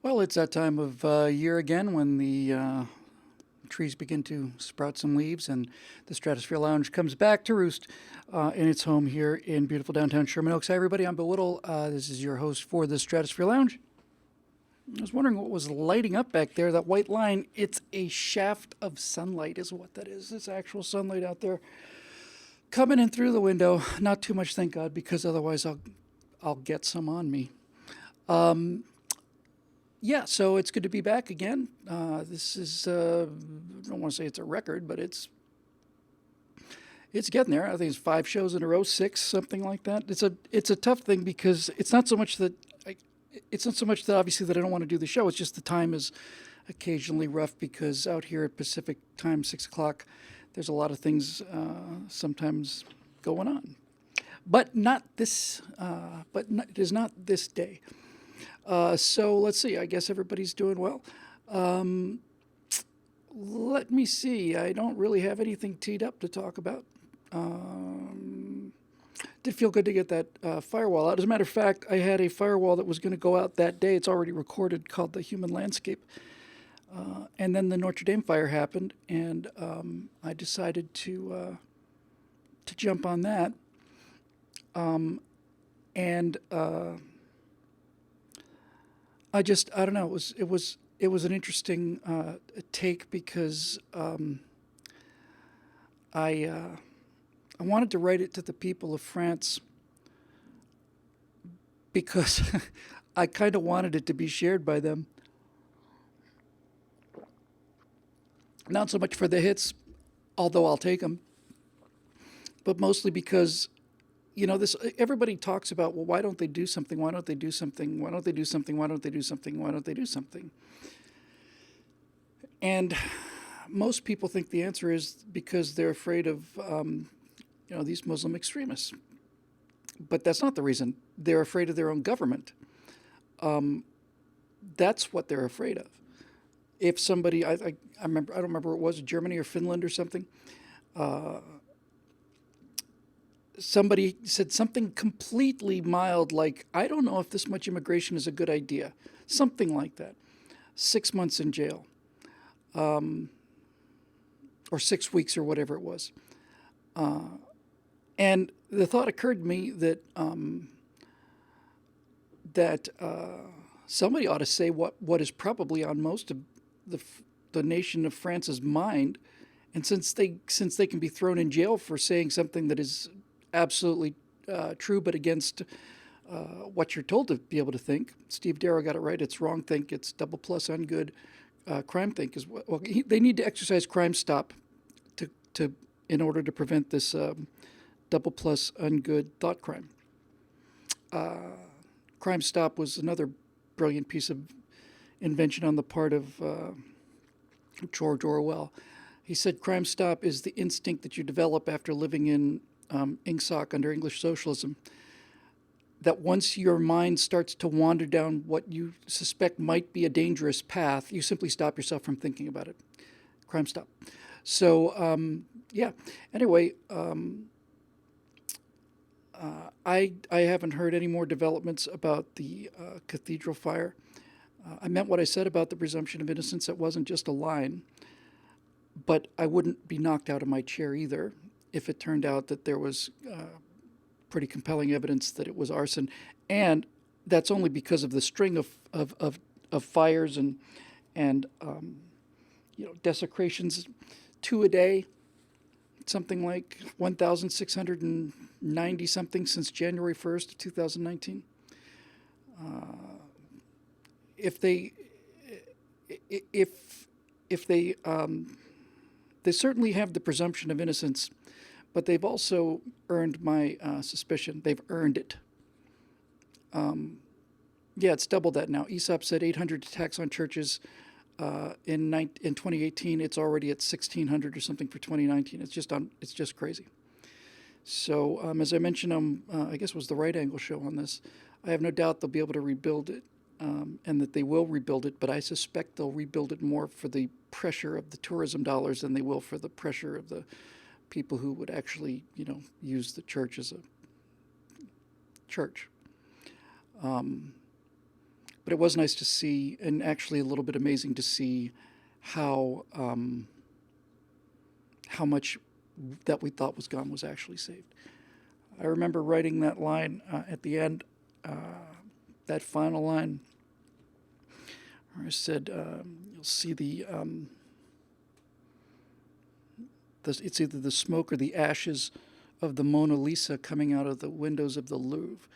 Well, it's that time of year again when the trees begin to sprout some leaves and the Stratosphere Lounge comes back to roost in its home here in beautiful downtown Sherman Oaks. Hi, everybody. I'm Bill Whittle. This is your host for the Stratosphere Lounge. I was wondering what was lighting up back there, that white line. It's a shaft of sunlight, is what that is. It's actual sunlight out there coming in through the window. Not too much, thank God, because otherwise I'll get some on me. Yeah, so it's good to be back again. This is I don't want to say it's a record, but it's getting there. I think it's 5 shows in a row, 6, something like that. It's a tough thing because it's not so much that obviously that I don't want to do the show. It's just the time is occasionally rough because out here at Pacific time, 6 o'clock, there's a lot of things sometimes going on. But not this. It is not this day. So let's see. I guess everybody's doing well. Let me see. I don't really have anything teed up to talk about. Did feel good to get that firewall out. As a matter of fact, I had a firewall that was going to go out that day. It's already recorded, called The Human Landscape. And then the Notre Dame fire happened, and I decided to jump on that. And I don't know. It was an interesting take because I wanted to write it to the people of France because I kind of wanted it to be shared by them. Not so much for the hits, although I'll take them, but mostly because this everybody talks about, well, why don't they do something? Why don't they do something? Why don't they do something? Why don't they do something? Why don't they do something? And most people think the answer is because they're afraid of these Muslim extremists. But that's not the reason. They're afraid of their own government. That's what they're afraid of. If somebody, I don't remember what it was, Germany or Finland or something. Somebody said something completely mild, like, I don't know if this much immigration is a good idea. Something like that. 6 months in jail. Or 6 weeks or whatever it was. And the thought occurred to me that somebody ought to say what is probably on most of the nation of France's mind. And since they can be thrown in jail for saying something that is absolutely true, but against what you're told to be able to think. Steve Darrow got it right. It's wrong think. It's double plus ungood. Crime think is well. They need to exercise crime stop to in order to prevent this double plus ungood thought crime. Crime stop was another brilliant piece of invention on the part of George Orwell. He said crime stop is the instinct that you develop after living in Ingsoc under English socialism, that once your mind starts to wander down what you suspect might be a dangerous path, you simply stop yourself from thinking about it. Crime stop. So, yeah. Anyway, I haven't heard any more developments about the Cathedral fire. I meant what I said about the presumption of innocence. It wasn't just a line. But I wouldn't be knocked out of my chair either if it turned out that there was pretty compelling evidence that it was arson. And that's only because of the string of fires and desecrations, 2 a day, something like 1,690 something since January 1st, 2019. If they they certainly have the presumption of innocence, but they've also earned my suspicion. They've earned it. Yeah, it's doubled that now. Aesop said 800 attacks on churches in 2018. It's already at 1,600 or something for 2019. It's just crazy. So as I mentioned, I guess it was the Right Angle show on this. I have no doubt they'll be able to rebuild it. And that they will rebuild it, but I suspect they'll rebuild it more for the pressure of the tourism dollars than they will for the pressure of the people who would actually, use the church as a church. But it was nice to see, and actually a little bit amazing to see how much that we thought was gone was actually saved. I remember writing that line at the end, that final line, where I said, "You'll see it's either the smoke or the ashes of the Mona Lisa coming out of the windows of the Louvre."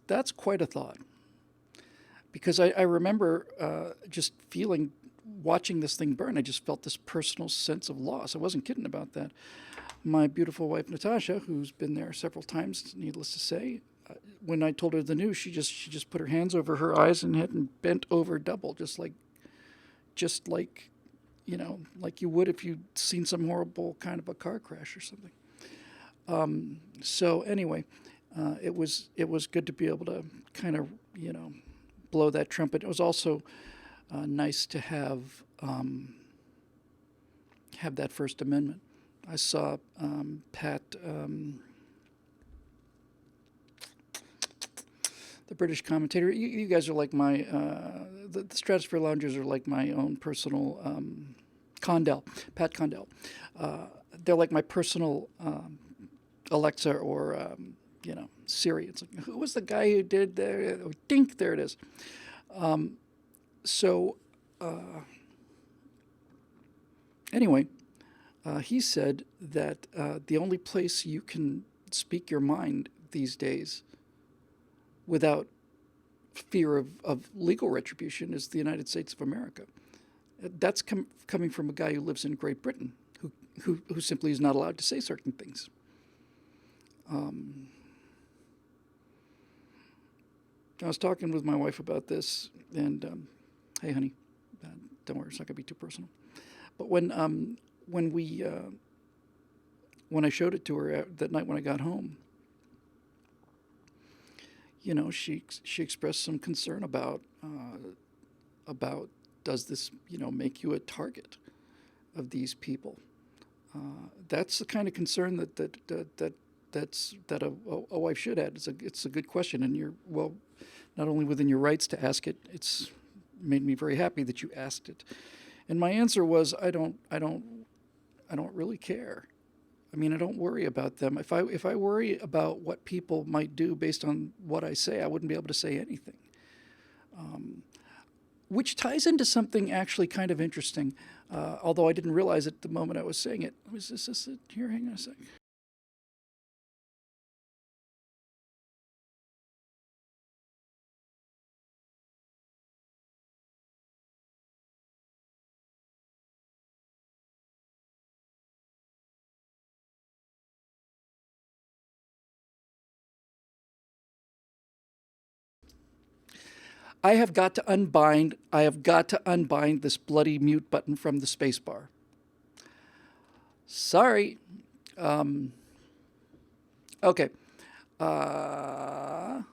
That's quite a thought, because I remember just feeling, watching this thing burn, I just felt this personal sense of loss. I wasn't kidding about that. My beautiful wife Natasha, who's been there several times, needless to say, when I told her the news, she just put her hands over her eyes and head and bent over double, just like like you would if you'd seen some horrible kind of a car crash or something. So anyway, it was good to be able to kind of blow that trumpet. It was also nice to have that First Amendment. I saw Pat, the British commentator. You guys are like my the Stratosphere Loungers are like my own personal Condell, Pat Condell. They're like my personal Alexa or Siri. It's like, who was the guy who did there? Dink, there it is. Anyway, he said that the only place you can speak your mind these days without fear of legal retribution is the United States of America. That's coming from a guy who lives in Great Britain, who simply is not allowed to say certain things. I was talking with my wife about this, and hey, honey, don't worry, it's not going to be too personal. But when I showed it to her that night when I got home, she expressed some concern about does this make you a target of these people? That's the kind of concern that a wife should have. It's a good question, and you're not only within your rights to ask it. It's made me very happy that you asked it. And my answer was, I don't really care. I mean, I don't worry about them. If I worry about what people might do based on what I say, I wouldn't be able to say anything. Which ties into something actually kind of interesting, although I didn't realize it the moment I was saying it. Was this it? Here, hang on a sec. I have got to unbind this bloody mute button from the space bar. Sorry. Okay. Yeah,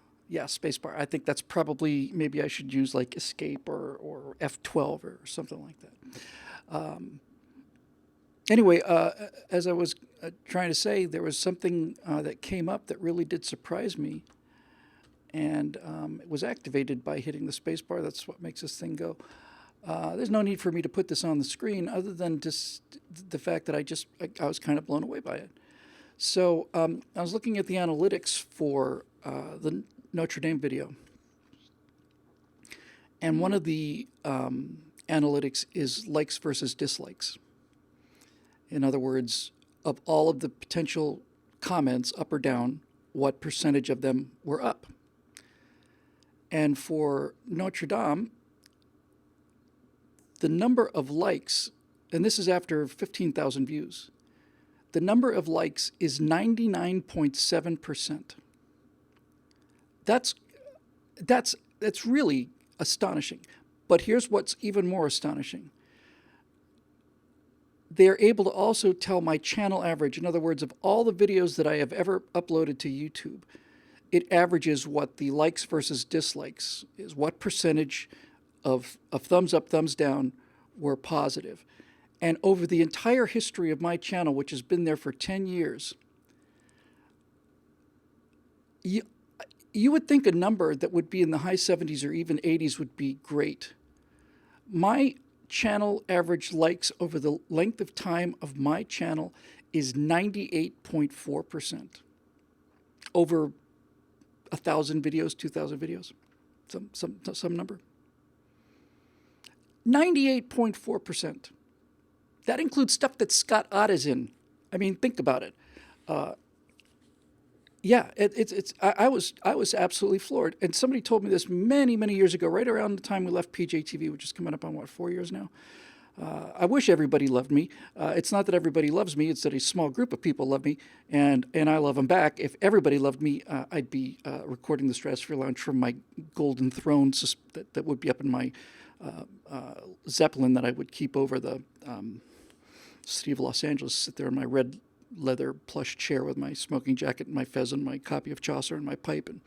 space bar. I think that's probably, maybe I should use like escape or F12 or something like that. Anyway, as I was trying to say, there was something that came up that really did surprise me. And it was activated by hitting the space bar. That's what makes this thing go. There's no need for me to put this on the screen other than just the fact that I was kind of blown away by it. So I was looking at the analytics for the Notre Dame video. And one of the analytics is likes versus dislikes. In other words, of all of the potential comments, up or down, what percentage of them were up? And for Notre Dame, the number of likes, and this is after 15,000 views, the number of likes is 99.7%. That's really astonishing. But here's what's even more astonishing. They're able to also tell my channel average. In other words, of all the videos that I have ever uploaded to YouTube, it averages what the likes versus dislikes is, what percentage of thumbs up, thumbs down were positive. And over the entire history of my channel, which has been there for 10 years, you would think a number that would be in the high 70s or even 80s would be great. My channel average likes over the length of time of my channel is 98.4%. Over 1,000 videos, 2,000 videos, some number. 98.4%. That includes stuff that Scott Ott is in. I mean, think about it. Yeah, I was absolutely floored. And somebody told me this many, many years ago, right around the time we left PJTV, which is coming up on, what, 4 years now? I wish everybody loved me. It's not that everybody loves me, it's that a small group of people love me, and I love them back. If everybody loved me, I'd be recording the Stratosphere Lounge from my golden throne that would be up in my Zeppelin that I would keep over the city of Los Angeles, sit there in my red leather plush chair with my smoking jacket and my fez and my copy of Chaucer and my pipe and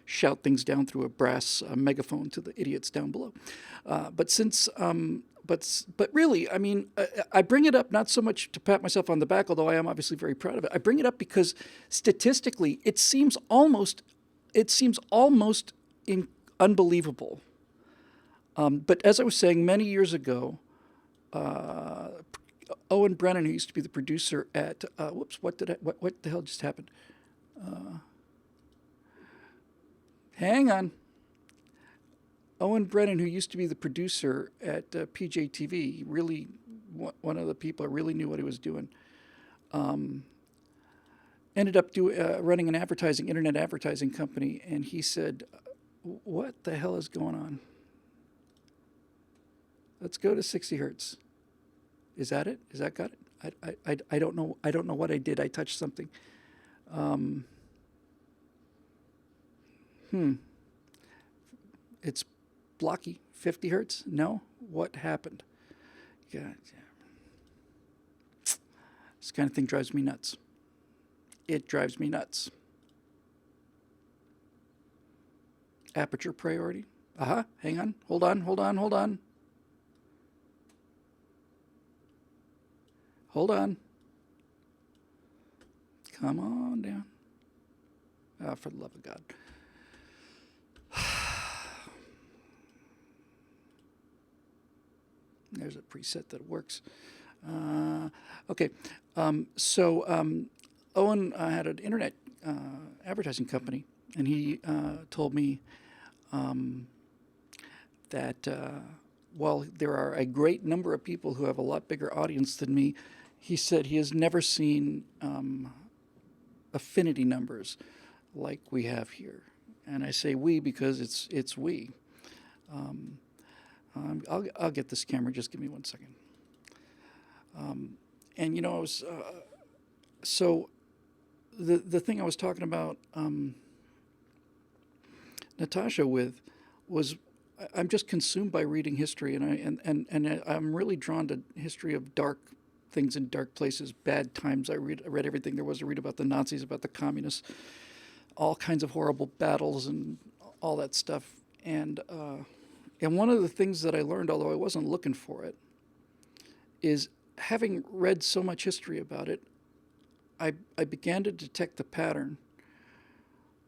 shout things down through a brass megaphone to the idiots down below. But really, I mean, I bring it up not so much to pat myself on the back, although I am obviously very proud of it. I bring it up because statistically, it seems almost unbelievable. But as I was saying many years ago, Owen Brennan, who used to be the producer at what the hell just happened? Hang on. Owen Brennan, who used to be the producer at PJTV, really one of the people I really knew what he was doing. Ended up running an internet advertising company, and he said, "What the hell is going on? Let's go to 60 hertz. Is that it? Is that got it? I don't know. I don't know what I did. I touched something. It's blocky. 50 hertz? No? What happened? God, yeah. This kind of thing drives me nuts. It drives me nuts. Aperture priority. Hang on. Hold on. Hold on. Come on down. Oh, for the love of God. There's a preset that works. Okay. Owen had an internet advertising company, and he told me that while there are a great number of people who have a lot bigger audience than me, he said he has never seen affinity numbers like we have here. And I say we because it's we. I'll get this camera. Just give me 1 second. And you know, I was so the thing I was talking about Natasha with was I'm just consumed by reading history, and I'm really drawn to history of dark things in dark places, bad times. I read everything there was to read about the Nazis, about the communists, all kinds of horrible battles and all that stuff. And one of the things that I learned, although I wasn't looking for it, is having read so much history about it, I began to detect the pattern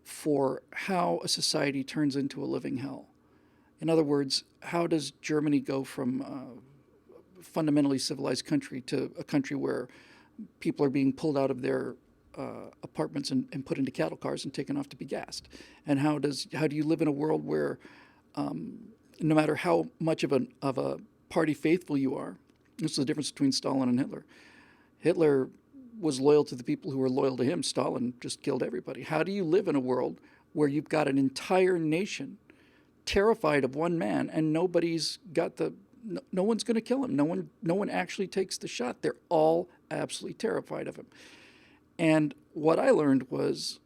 for how a society turns into a living hell. In other words, how does Germany go from a fundamentally civilized country to a country where people are being pulled out of their apartments and put into cattle cars and taken off to be gassed? And how do you live in a world where no matter how much of a party faithful you are, this is the difference between Stalin and Hitler. Hitler was loyal to the people who were loyal to him. Stalin just killed everybody. How do you live in a world where you've got an entire nation terrified of one man and nobody's got no one's going to kill him. No one actually takes the shot. They're all absolutely terrified of him. And what I learned was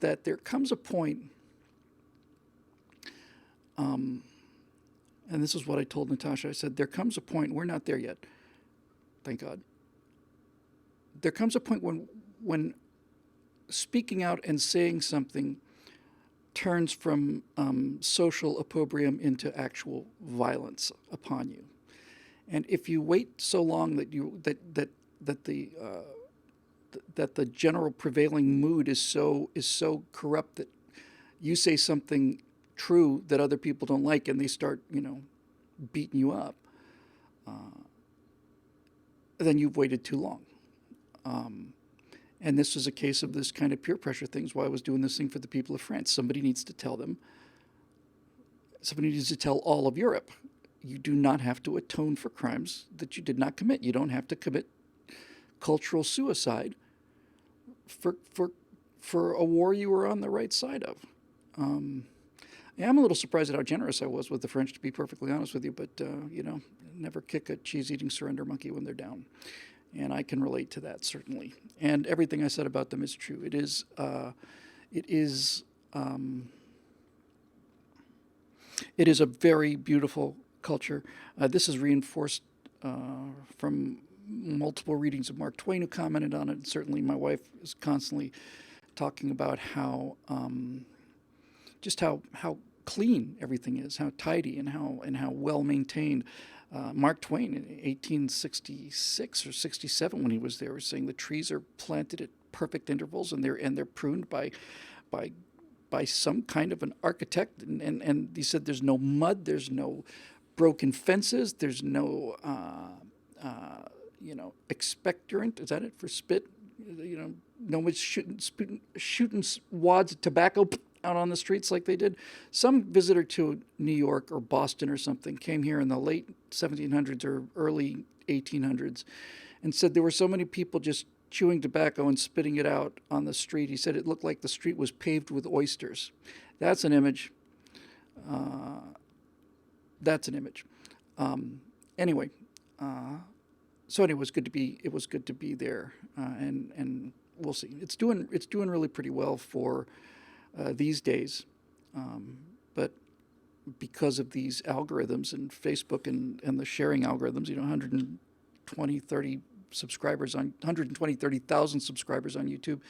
that there comes a point, and this is what I told Natasha. I said, there comes a point, we're not there yet, thank God. There comes a point when speaking out and saying something turns from social opprobrium into actual violence upon you. And if you wait so long that the that the general prevailing mood is so corrupt that you say something true that other people don't like, and they start, beating you up, then you've waited too long. And this is a case of this kind of peer pressure things. Why I was doing this thing for the people of France. Somebody needs to tell them. Somebody needs to tell all of Europe. You do not have to atone for crimes that you did not commit. You don't have to commit cultural suicide for a war you were on the right side of. Yeah, I'm a little surprised at how generous I was with the French, to be perfectly honest with you. But never kick a cheese-eating surrender monkey when they're down, and I can relate to that certainly. And everything I said about them is true. It is a very beautiful culture. This is reinforced from multiple readings of Mark Twain, who commented on it. And certainly, my wife is constantly talking about how just how clean everything is, how tidy, and how well maintained. Mark Twain in 1866 or 67, when he was there, was saying the trees are planted at perfect intervals, and they're pruned by some kind of an architect, and he said there's no mud, there's no broken fences, there's no expectorant, is that it for spit? No one's shooting wads of tobacco out on the streets like they did. Some visitor to New York or Boston or something came here in the late 1700s or early 1800s and said there were so many people just chewing tobacco and spitting it out on the street. He said it looked like the street was paved with oysters. That's an image. Anyway, so anyway, it was good to be there, and we'll see. It's doing really pretty well for these days, but because of these algorithms and Facebook and the sharing algorithms, 120,000 subscribers on YouTube,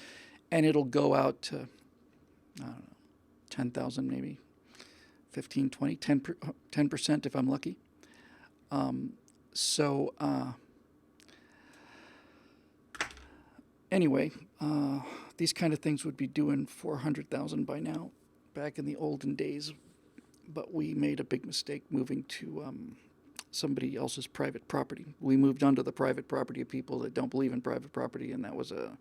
and it'll go out to, I don't know, 10,000 maybe, 15, 20, 10% if I'm lucky. Anyway, these kind of things would be doing 400,000 by now, back in the olden days, but we made a big mistake moving to somebody else's private property. We moved onto the private property of people that don't believe in private property, and that was a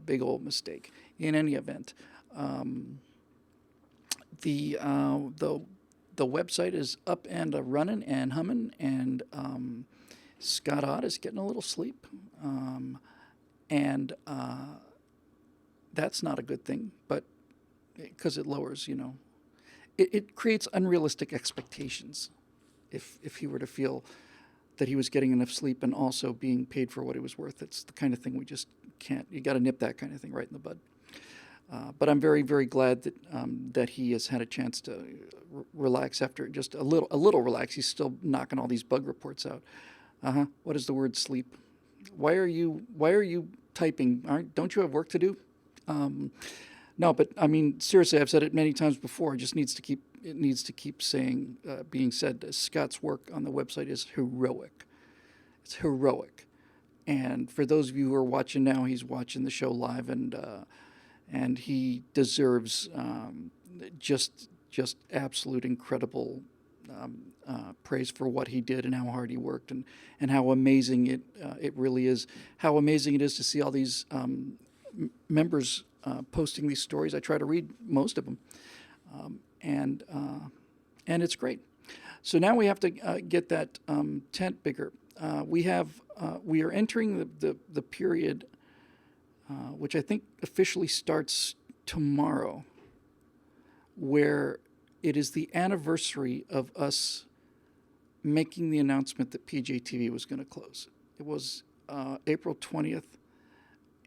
big old mistake. In any event, the website is up and running and humming, and Scott Ott is getting a little sleep, and that's not a good thing, but because it lowers, it creates unrealistic expectations. If he were to feel that he was getting enough sleep and also being paid for what he was worth, it's the kind of thing we just can't. You got to nip that kind of thing right in the bud. But I'm very, very glad that he has had a chance to relax after just a little relax. He's still knocking all these bug reports out. What is the word sleep? Why are you typing? Don't you have work to do? No, but I mean, seriously, I've said it many times before. It needs to keep being said. Scott's work on the website is heroic. It's heroic. And for those of you who are watching now, he's watching the show live, and he deserves just absolute incredible praise for what he did and how hard he worked, and how amazing it really is. How amazing it is to see all these members posting these stories. I try to read most of them, and it's great. So now we have to get that tent bigger. We are entering the period, which I think officially starts tomorrow, where it is the anniversary of us making the announcement that PJTV was going to close. It was April 20th,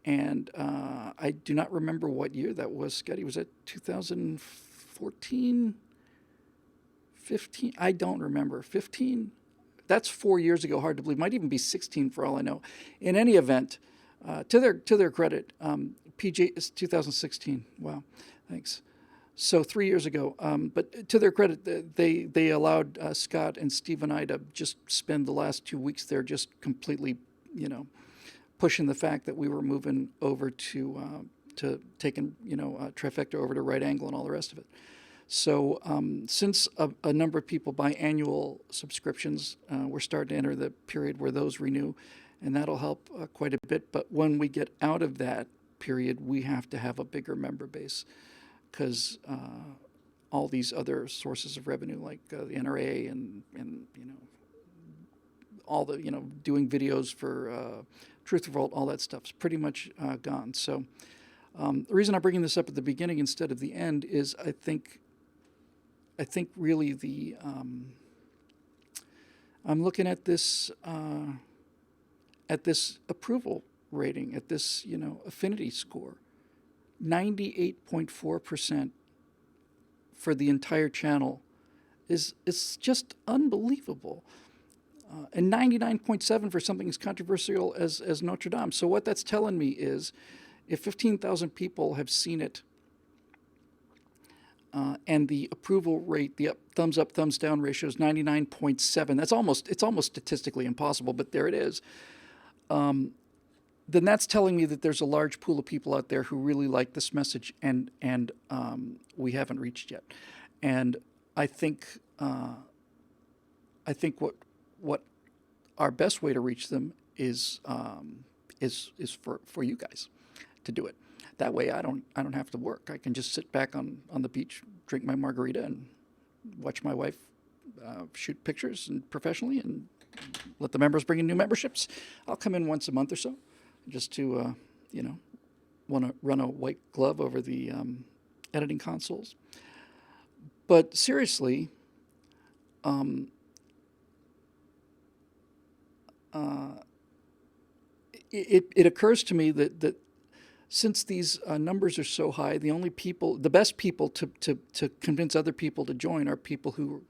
and I do not remember what year that was, Scotty. Was that 2014? 15? I don't remember. 15? That's 4 years ago. Hard to believe. Might even be 16 for all I know. In any event, to their credit, PJ is 2016. Wow, thanks. So 3 years ago. But to their credit, they allowed Scott and Steve and I to just spend the last 2 weeks there, just completely, pushing the fact that we were moving over to taking trifecta over to right angle and all the rest of it. So since a number of people buy annual subscriptions, we're starting to enter the period where those renew, and that'll help quite a bit. But when we get out of that period, we have to have a bigger member base, because all these other sources of revenue, like the NRA and all the doing videos for Truth Revolt, all that stuff's pretty much gone. So the reason I'm bringing this up at the beginning instead of the end is I think really I'm looking at this approval rating, at this affinity score, 98.4% for the entire channel is just unbelievable. And 99.7 for something as controversial as Notre Dame. So what that's telling me is, if 15,000 people have seen it, and the approval rate, the thumbs up, thumbs down ratio is 99.7. It's almost statistically impossible, but there it is. Then that's telling me that there's a large pool of people out there who really like this message, and we haven't reached yet. And I think what our best way to reach them is for you guys to do it. That way I don't have to work. I can just sit back on the beach, drink my margarita, and watch my wife shoot pictures and professionally, and let the members bring in new memberships. I'll come in once a month or so, just to want to run a white glove over the editing consoles. But seriously, it occurs to me that since these numbers are so high, the best people to convince other people to join are people who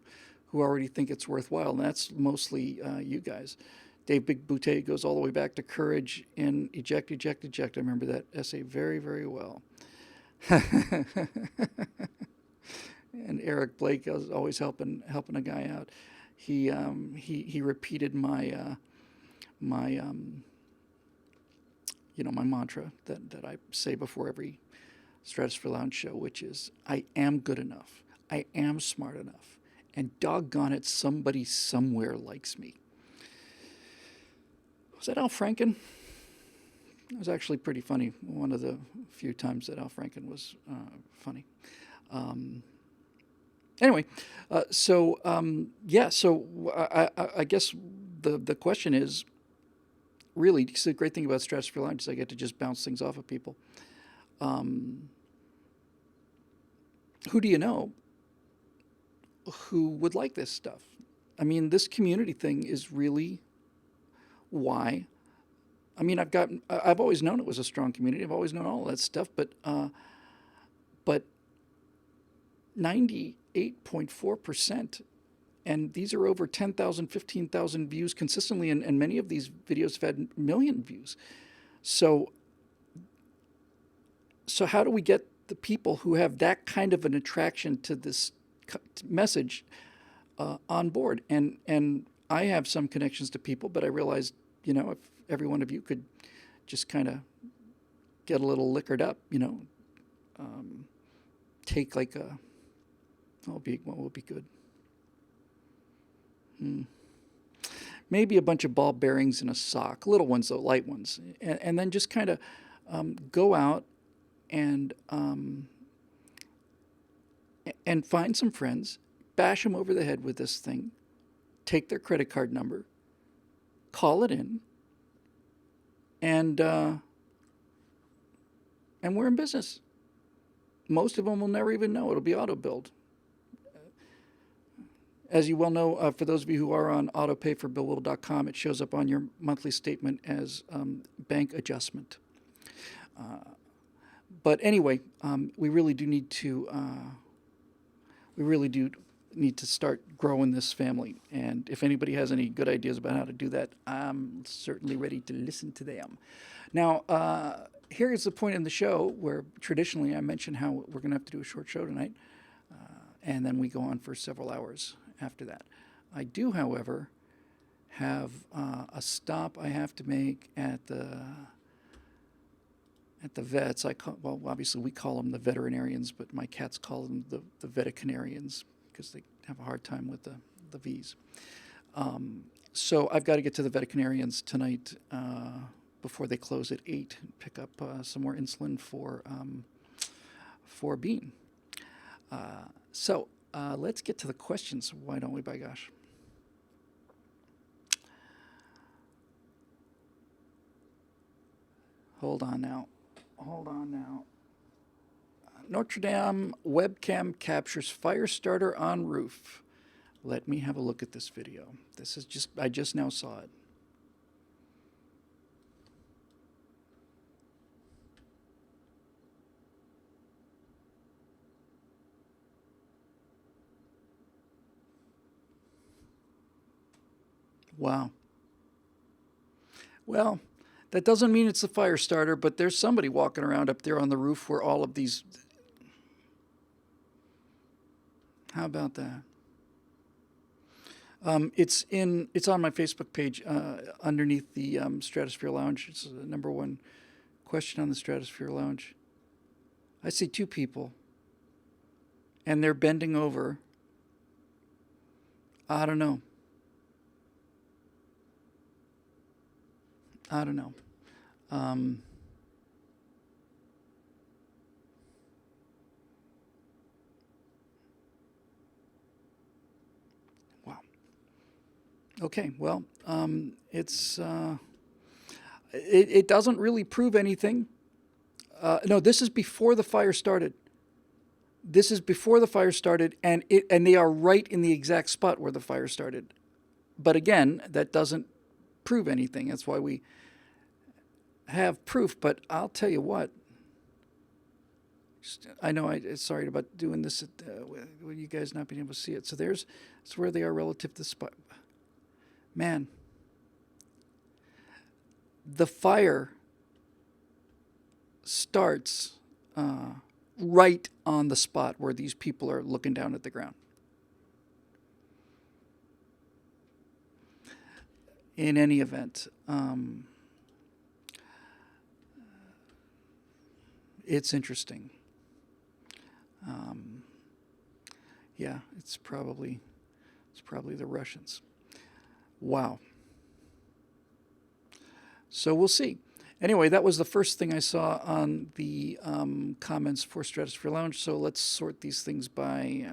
already think it's worthwhile, and that's mostly you guys. Dave Big Boutte goes all the way back to Courage in Eject, Eject, Eject. I remember that essay very, very well. And Eric Blake is always helping a guy out. He repeated my mantra that I say before every Stratosphere Lounge show, which is, I am good enough, I am smart enough, and doggone it, somebody somewhere likes me. Was that Al Franken? It was actually pretty funny. One of the few times that Al Franken was funny. Anyway, so I guess the question is, really, the great thing about Stratosphere Lounge is I get to just bounce things off of people. Who do you know who would like this stuff? I mean, this community thing is really why. I mean, I've always known it was a strong community. I've always known all that stuff, but 98.4%, and these are over 10,000, 15,000 views consistently, and many of these videos have had million views. So how do we get the people who have that kind of an attraction to this message on board? And I have some connections to people, but I realized, if every one of you could just kind of get a little liquored up, take like what would be good? Maybe a bunch of ball bearings in a sock, little ones though, light ones, and then just kind of go out and find some friends, bash them over the head with this thing, take their credit card number, call it in, and we're in business. Most of them will never even know. It'll be auto-billed. As you well know, for those of you who are on autopayforbillwhittle.com, it shows up on your monthly statement as bank adjustment. But anyway, we really do need to start growing this family. And if anybody has any good ideas about how to do that, I'm certainly ready to listen to them. Now, here is the point in the show where traditionally I mention how we're going to have to do a short show tonight, and then we go on for several hours after that. I do, however, have a stop I have to make at the vets. Well, obviously we call them the veterinarians, but my cats call them the veticanarians because they have a hard time with the V's. So I've got to get to the veterinarians tonight before they close at 8 and pick up some more insulin for Bean. So let's get to the questions. Why don't we, by gosh? Hold on now. Notre Dame webcam captures fire starter on roof. Let me have a look at this video. I just now saw it. Wow. Well, that doesn't mean it's a fire starter, but there's somebody walking around up there on the roof where all of these... How about that? It's on my Facebook page underneath the Stratosphere Lounge. It's the number one question on the Stratosphere Lounge. I see two people, and they're bending over. I don't know. Wow. Okay, well, it doesn't really prove anything. No, this is before the fire started. And they are right in the exact spot where the fire started. But again, that doesn't prove anything. That's why we have proof. But I'll tell you what. I know. Sorry about doing this. With you guys not being able to see it. So that's where they are relative to the spot. Man, the fire starts right on the spot where these people are looking down at the ground. In any event, it's interesting. Yeah, it's probably the Russians. Wow. So we'll see. Anyway, that was the first thing I saw on the comments for Stratosphere Lounge. So let's sort these things by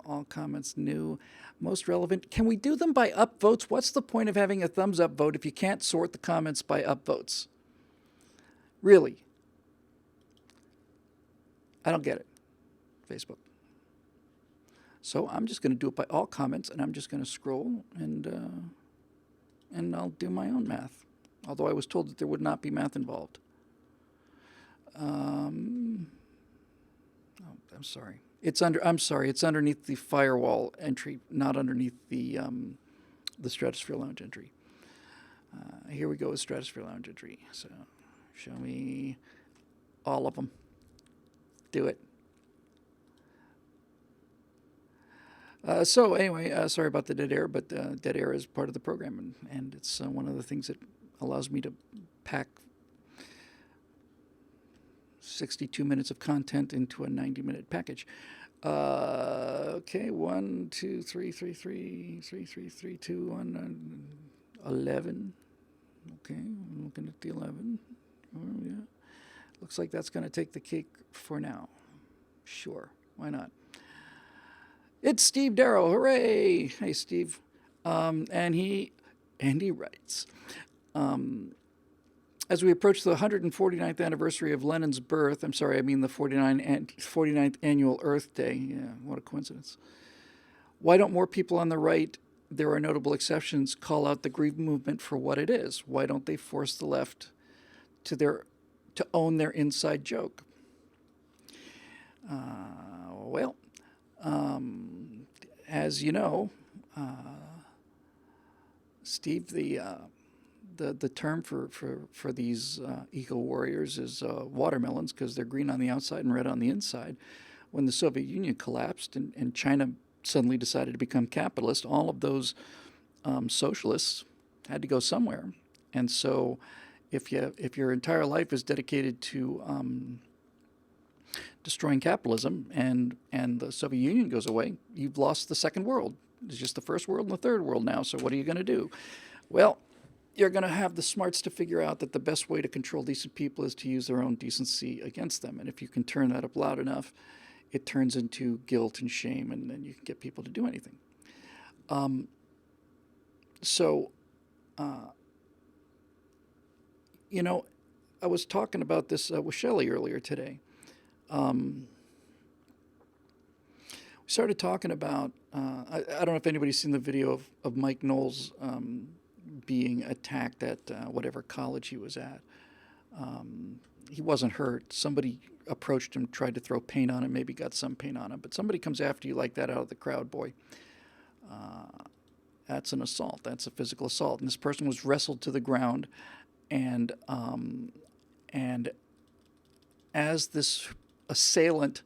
all comments new, most relevant. Can we do them by upvotes? What's the point of having a thumbs up vote if you can't sort the comments by upvotes? Really? I don't get it. Facebook. So I'm just going to do it by all comments, and I'm just going to scroll, and I'll do my own math. Although I was told that there would not be math involved. I'm sorry. It's underneath the Firewall entry, not underneath the Stratosphere Lounge entry. Here we go with Stratosphere Lounge entry. So show me all of them. Do it. So anyway, sorry about the dead air, but dead air is part of the program, and it's one of the things that allows me to pack 62 minutes of content into a 90-minute package. Okay, 1, 2, 3, 3, 3, 3, 3, 3, 2, 1, 11. Okay, I'm looking at the 11. Oh, yeah. Looks like that's going to take the cake for now. Sure, why not? It's Steve Darrow, hooray! Hey, Steve. And he writes, as we approach the 149th anniversary of Lenin's birth, I'm sorry, I mean the 49th annual Earth Day. Yeah, what a coincidence. Why don't more people on the right, there are notable exceptions, call out the Green Movement for what it is? Why don't they force the left to own their inside joke? As you know, Steve, the term for these eco warriors is watermelons, because they're green on the outside and red on the inside. When the Soviet Union collapsed and China suddenly decided to become capitalist, all of those socialists had to go somewhere. And so if your entire life is dedicated to destroying capitalism and the Soviet Union goes away, you've lost the second world. It's just the first world and the third world now. So what are you going to do? Well, you're going to have the smarts to figure out that the best way to control decent people is to use their own decency against them. And if you can turn that up loud enough, it turns into guilt and shame, and then you can get people to do anything. So, you know, I was talking about this with Shelley earlier today. We started talking about, I don't know if anybody's seen the video of Mike Knowles being attacked at whatever college he was at. He wasn't hurt. Somebody approached him, tried to throw paint on him, maybe got some paint on him. But somebody comes after you like that out of the crowd, boy. That's an assault. That's a physical assault. And this person was wrestled to the ground, and as this assailant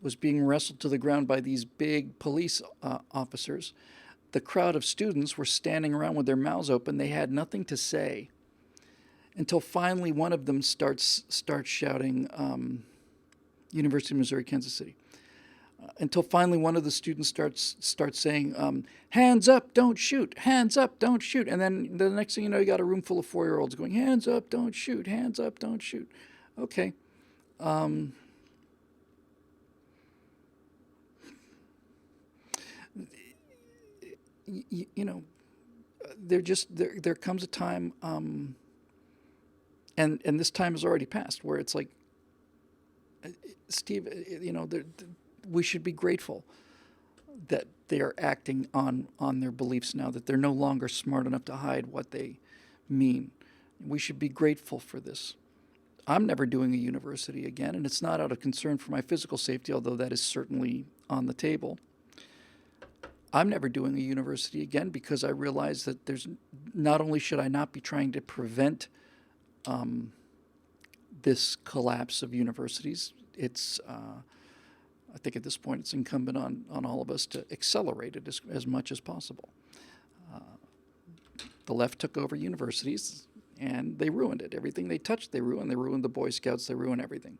was being wrestled to the ground by these big police officers, the crowd of students were standing around with their mouths open. They had nothing to say until finally one of them starts shouting, University of Missouri, Kansas City. Until finally one of the students starts saying, hands up, don't shoot, hands up, don't shoot. And then the next thing you know, you got a room full of 4-year-olds going, hands up, don't shoot, hands up, don't shoot. Okay. You know, there comes a time, and this time has already passed, where it's like, Steve, you know, we should be grateful that they are acting on their beliefs now, that they're no longer smart enough to hide what they mean. We should be grateful for this. I'm never doing a university again, and it's not out of concern for my physical safety, although that is certainly on the table. I'm never doing a university again because I realize that there's not only should I not be trying to prevent this collapse of universities, it's I think at this point it's incumbent on all of us to accelerate it as much as possible. The left took over universities and they ruined it. Everything they touched, they ruined. They ruined the Boy Scouts. They ruined everything.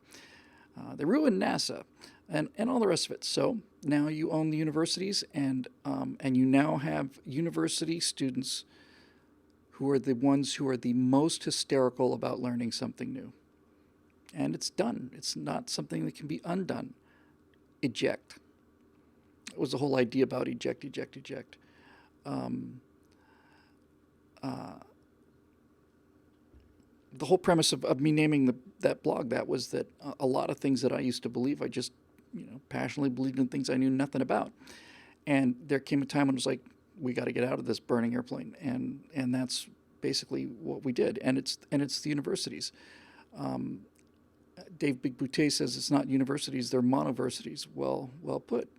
They ruined NASA and all the rest of it. So now you own the universities, and you now have university students who are the ones who are the most hysterical about learning something new. And it's done. It's not something that can be undone. Eject. It was the whole idea about eject, eject, eject. The whole premise of me naming that blog that was that a lot of things that I used to believe, I just passionately believed in things I knew nothing about. And there came a time when it was like, we got to get out of this burning airplane, and that's basically what we did. And it's the universities. Dave Big Boutte says it's not universities, they're monoversities. Well put.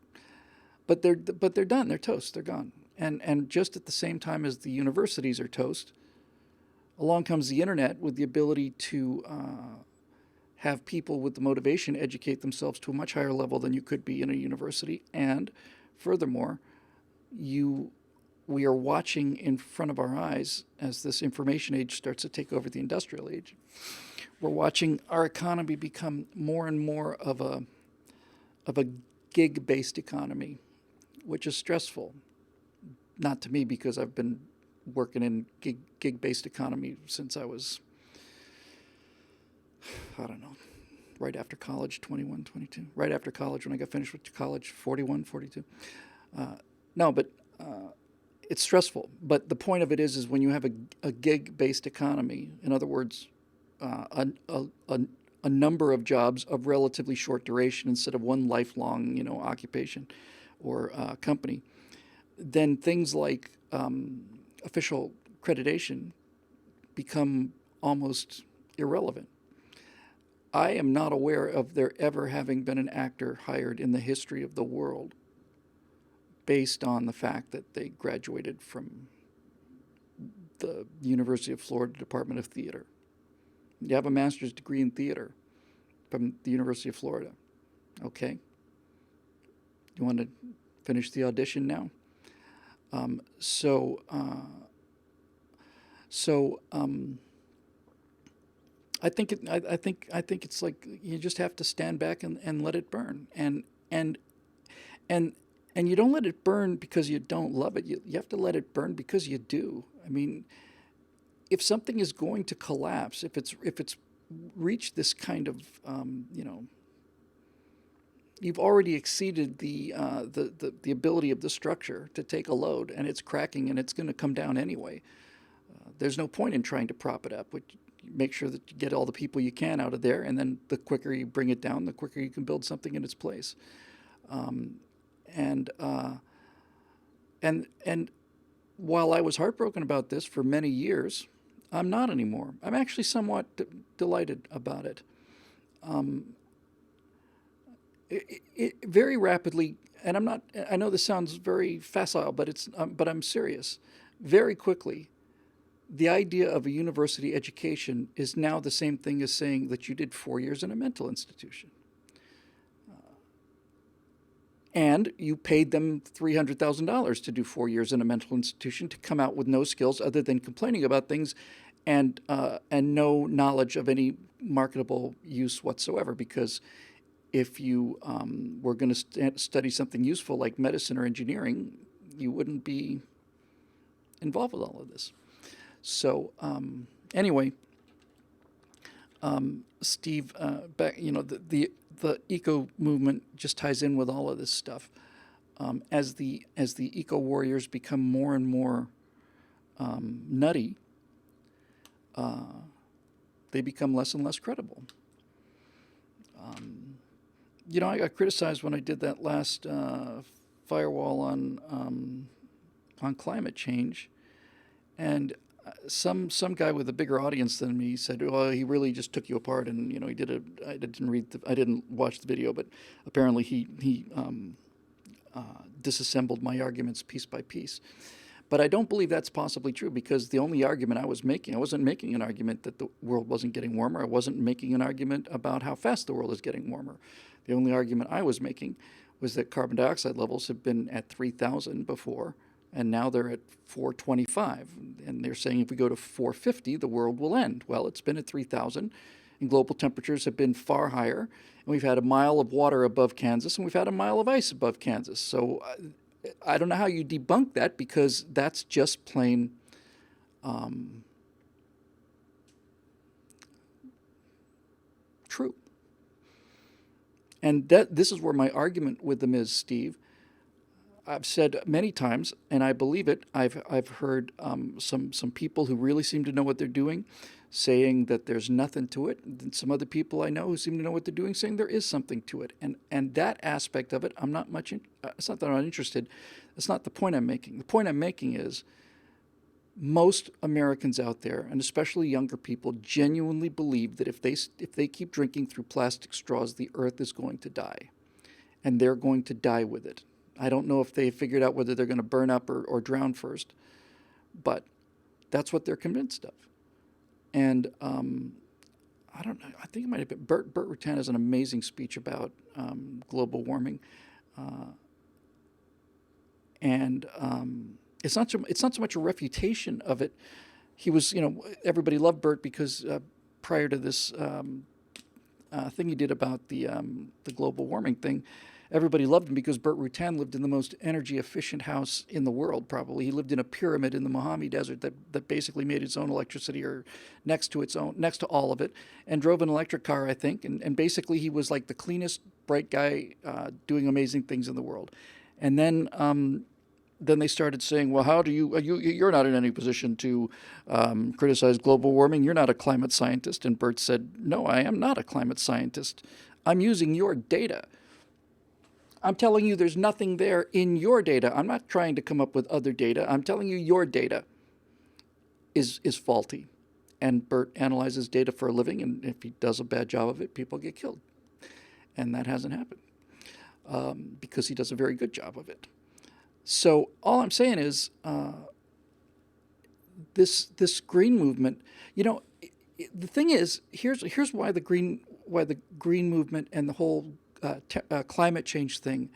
But they're done. They're toast. They're gone. And just at the same time as the universities are toast, along comes the internet with the ability to have people with the motivation educate themselves to a much higher level than you could be in a university. And furthermore, we are watching in front of our eyes as this information age starts to take over the industrial age. We're watching our economy become more and more of a gig-based economy, which is stressful. Not to me, because I've been working in gig-based economy since I was, I don't know, right after college, 21, 22. Right after college, when I got finished with college, 41, 42. It's stressful. But the point of it is when you have a gig-based economy, in other words, a number of jobs of relatively short duration instead of one lifelong, occupation or company, then things like official accreditation become almost irrelevant. I am not aware of there ever having been an actor hired in the history of the world based on the fact that they graduated from the University of Florida Department of Theater. You have a master's degree in theater from the University of Florida. Okay. You want to finish the audition now? So, I think it's like you just have to stand back and let it burn, and and and you don't let it burn because you don't love it. You have to let it burn because you do. I mean, if something is going to collapse, if it's reached this kind of you've already exceeded the ability of the structure to take a load, and it's cracking, and it's going to come down anyway. There's no point in trying to prop it up. Make sure that you get all the people you can out of there, and then the quicker you bring it down, the quicker you can build something in its place. And while I was heartbroken about this for many years, I'm not anymore. I'm actually somewhat delighted about it. It very rapidly, and I'm not. I know this sounds very facile, but I'm serious. Very quickly, the idea of a university education is now the same thing as saying that you did 4 years in a mental institution. And you paid them $300,000 to do 4 years in a mental institution to come out with no skills other than complaining about things and no knowledge of any marketable use whatsoever. Because if you were going to study something useful like medicine or engineering, you wouldn't be involved with all of this. So anyway, Steve, back, the eco movement just ties in with all of this stuff. As the eco warriors become more and more nutty, they become less and less credible. I got criticized when I did that last Firewall on climate change, and some guy with a bigger audience than me said, "Well, he really just took you apart," and he did a. I didn't watch the video, but apparently he disassembled my arguments piece by piece. But I don't believe that's possibly true, because the only argument I wasn't making an argument that the world wasn't getting warmer. I wasn't making an argument about how fast the world is getting warmer. The only argument I was making was that carbon dioxide levels have been at 3,000 before, and now they're at 425. And they're saying if we go to 450, the world will end. Well, it's been at 3,000, and global temperatures have been far higher. And we've had a mile of water above Kansas, and we've had a mile of ice above Kansas. So I don't know how you debunk that, because that's just plain true. And this is where my argument with them is, Steve. I've said many times, and I believe it. I've heard some people who really seem to know what they're doing saying that there's nothing to it. And some other people I know who seem to know what they're doing saying there is something to it. And that aspect of it, I'm not much. It's not that I'm not interested. That's not the point I'm making. The point I'm making is most Americans out there, and especially younger people, genuinely believe that if they keep drinking through plastic straws, the Earth is going to die, and they're going to die with it. I don't know if they figured out whether they're going to burn up or drown first, but that's what they're convinced of. And I don't know. I think it might have been Burt Rutan has an amazing speech about global warming, and it's not so much a refutation of it. He was, everybody loved Burt because prior to this thing he did about the global warming thing, everybody loved him because Burt Rutan lived in the most energy efficient house in the world, probably. He lived in a pyramid in the Mojave Desert that basically made its own electricity, or next to all of it, and drove an electric car, I think. And basically he was like the cleanest, bright guy doing amazing things in the world. And then they started saying, well, how do you're not in any position to criticize global warming. You're not a climate scientist. And Burt said, no, I am not a climate scientist. I'm using your data. I'm telling you there's nothing there in your data. I'm not trying to come up with other data. I'm telling you your data is faulty. And Burt analyzes data for a living, and if he does a bad job of it, people get killed. And that hasn't happened because he does a very good job of it. So all I'm saying is this green movement, the thing is, here's why the green movement and the whole climate change thing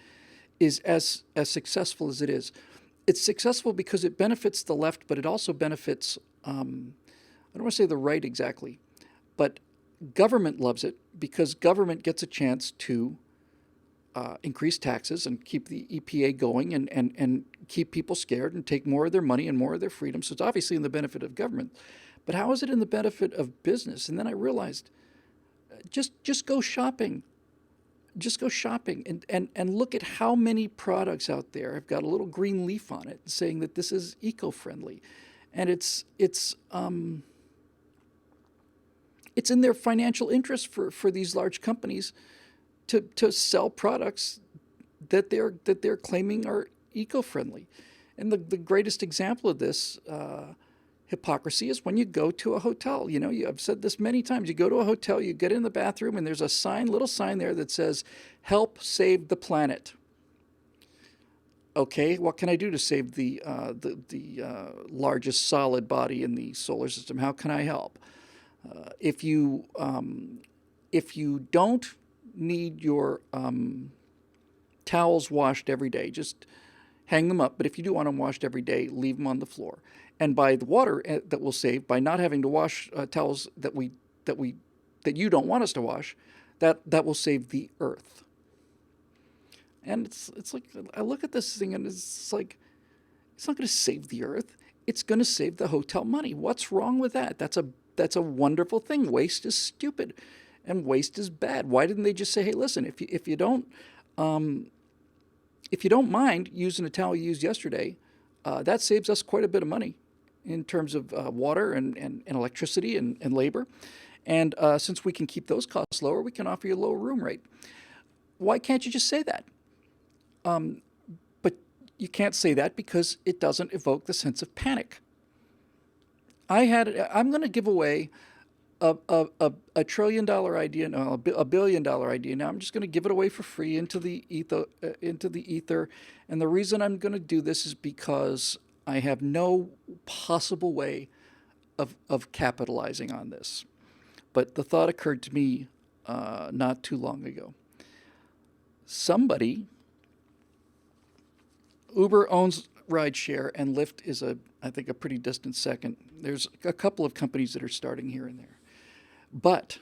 is as successful as it is. it's successful because it benefits the left, but it also benefits, I don't want to say the right exactly, but government loves it because government gets a chance to increase taxes and keep the EPA going and keep people scared and take more of their money and more of their freedom. So it's obviously in the benefit of government. But how is it in the benefit of business? And then I realized, just go shopping. Just go shopping and look at how many products out there have got a little green leaf on it saying that this is eco-friendly. And it's in their financial interest for these large companies to sell products that they're claiming are eco-friendly. And the greatest example of this hypocrisy is when you go to a hotel. You know, I've said this many times. You go to a hotel, you get in the bathroom, and there's a little sign there that says, "Help save the planet." Okay, what can I do to save the largest solid body in the solar system? How can I help? If you don't need your towels washed every day, just hang them up. But if you do want them washed every day, leave them on the floor. And by the water that we'll save, by not having to wash towels that you don't want us to wash, that will save the earth. And it's like, I look at this thing and it's like, it's not going to save the earth. It's going to save the hotel money. What's wrong with that? That's a wonderful thing. Waste is stupid, and waste is bad. Why didn't they just say, hey, listen, if you don't mind using a towel you used yesterday, that saves us quite a bit of money in terms of water and electricity and labor. And since we can keep those costs lower, we can offer you a lower room rate. Why can't you just say that? But you can't say that because it doesn't evoke the sense of panic. I'm going to give away a $1 trillion idea, no, a $1 billion idea. Now I'm just going to give it away for free into the ether. And the reason I'm going to do this is because I have no possible way of capitalizing on this. But the thought occurred to me not too long ago. Uber owns rideshare, and Lyft is I think a pretty distant second. There's a couple of companies that are starting here and there. But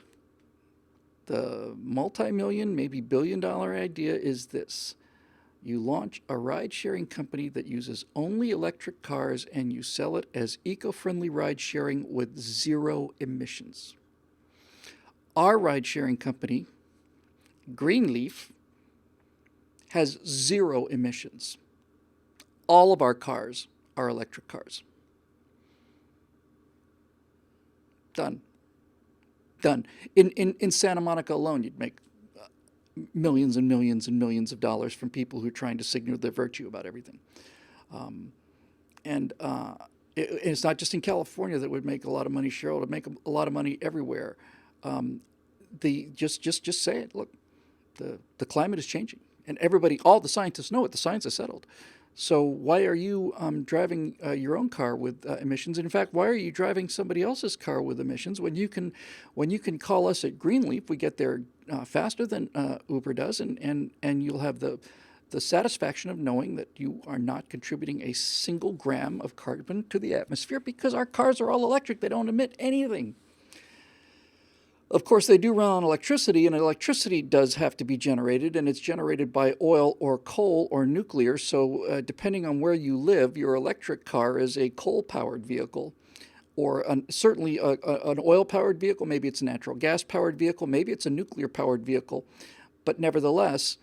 the multi-million, maybe billion-dollar idea is this. You launch a ride-sharing company that uses only electric cars, and you sell it as eco-friendly ride-sharing with zero emissions. Our ride-sharing company, Greenleaf, has zero emissions. All of our cars are electric cars. Done. In Santa Monica alone, you'd make millions and millions and millions of dollars from people who are trying to signal their virtue about everything. It's not just in California that would make a lot of money, Cheryl. It would make a lot of money everywhere. Just say it. Look, the climate is changing, and all the scientists know it. The science is settled. So why are you driving your own car with emissions? And in fact, why are you driving somebody else's car with emissions when you can call us at Greenleaf? We get there faster than Uber does, and you'll have the satisfaction of knowing that you are not contributing a single gram of carbon to the atmosphere because our cars are all electric. They don't emit anything. Of course, they do run on electricity, and electricity does have to be generated, and it's generated by oil or coal or nuclear. So depending on where you live, your electric car is a coal-powered vehicle, or certainly an oil-powered vehicle. Maybe it's a natural gas-powered vehicle. Maybe it's a nuclear-powered vehicle. But nevertheless,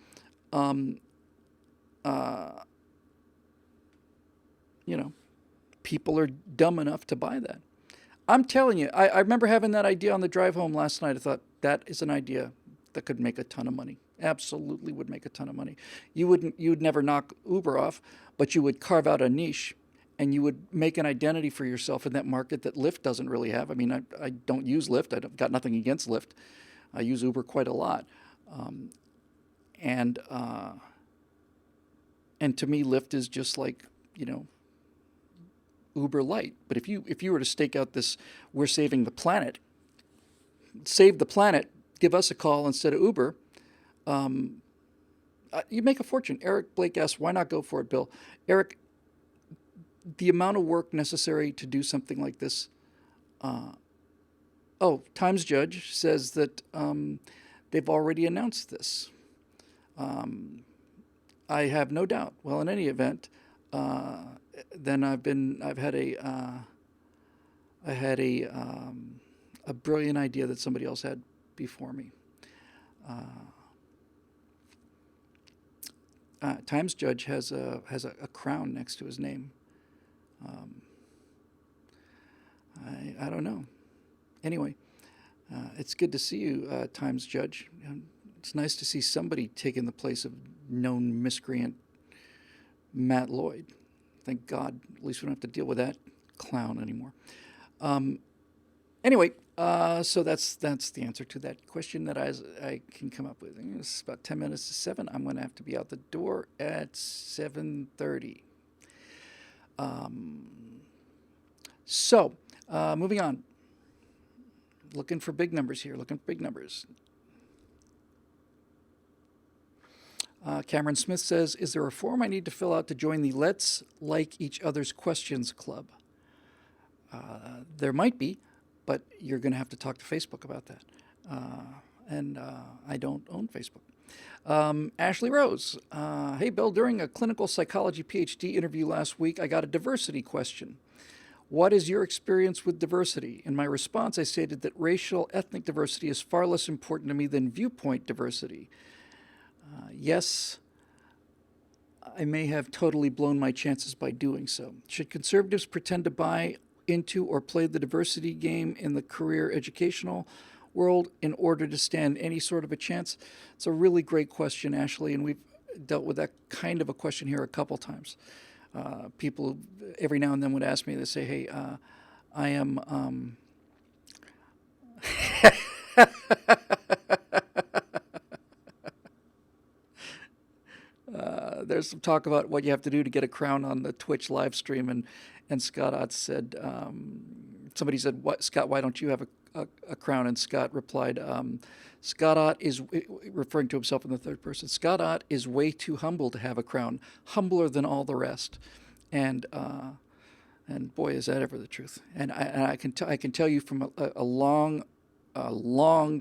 people are dumb enough to buy that. I'm telling you, I remember having that idea on the drive home last night. I thought, that is an idea that could make a ton of money. Absolutely would make a ton of money. You'd never knock Uber off, but you would carve out a niche, and you would make an identity for yourself in that market that Lyft doesn't really have. I mean, I don't use Lyft. I've got nothing against Lyft. I use Uber quite a lot. And to me, Lyft is just like, Uber Light. But if you were to stake out this, we're saving the planet, save the planet, give us a call instead of Uber, you make a fortune. Eric Blake asks, why not go for it, Bill? Eric, the amount of work necessary to do something like this. Oh, Times Judge says that they've already announced this. I have no doubt. Well, in any event, then I've had a brilliant idea that somebody else had before me. Times Judge has a crown next to his name. I don't know. Anyway, it's good to see you, Times Judge. It's nice to see somebody taking the place of known miscreant Matt Lloyd. Thank God, at least we don't have to deal with that clown anymore. Anyway, so that's the answer to that question that I can come up with. It's about 10 minutes to 7. I'm going to have to be out the door at 7:30. So, moving on. Looking for big numbers here. Looking for big numbers. Cameron Smith says, is there a form I need to fill out to join the Let's Like Each Other's Questions Club? There might be, but you're going to have to talk to Facebook about that. And I don't own Facebook. Ashley Rose. Hey, Bill, during a clinical psychology PhD interview last week, I got a diversity question. What is your experience with diversity? In my response, I stated that racial, ethnic diversity is far less important to me than viewpoint diversity. Yes, I may have totally blown my chances by doing so. Should conservatives pretend to buy into or play the diversity game in the career educational world in order to stand any sort of a chance? It's a really great question, Ashley, and we've dealt with that kind of a question here a couple times. People every now and then would ask me, they say, hey, I am... There's some talk about what you have to do to get a crown on the Twitch live stream, and Scott Ott said, somebody said, "What, Scott? Why don't you have a crown?" And Scott replied, "Scott Ott is," referring to himself in the third person, "Scott Ott is way too humble to have a crown, humbler than all the rest," and boy, is that ever the truth. And I can tell you from a long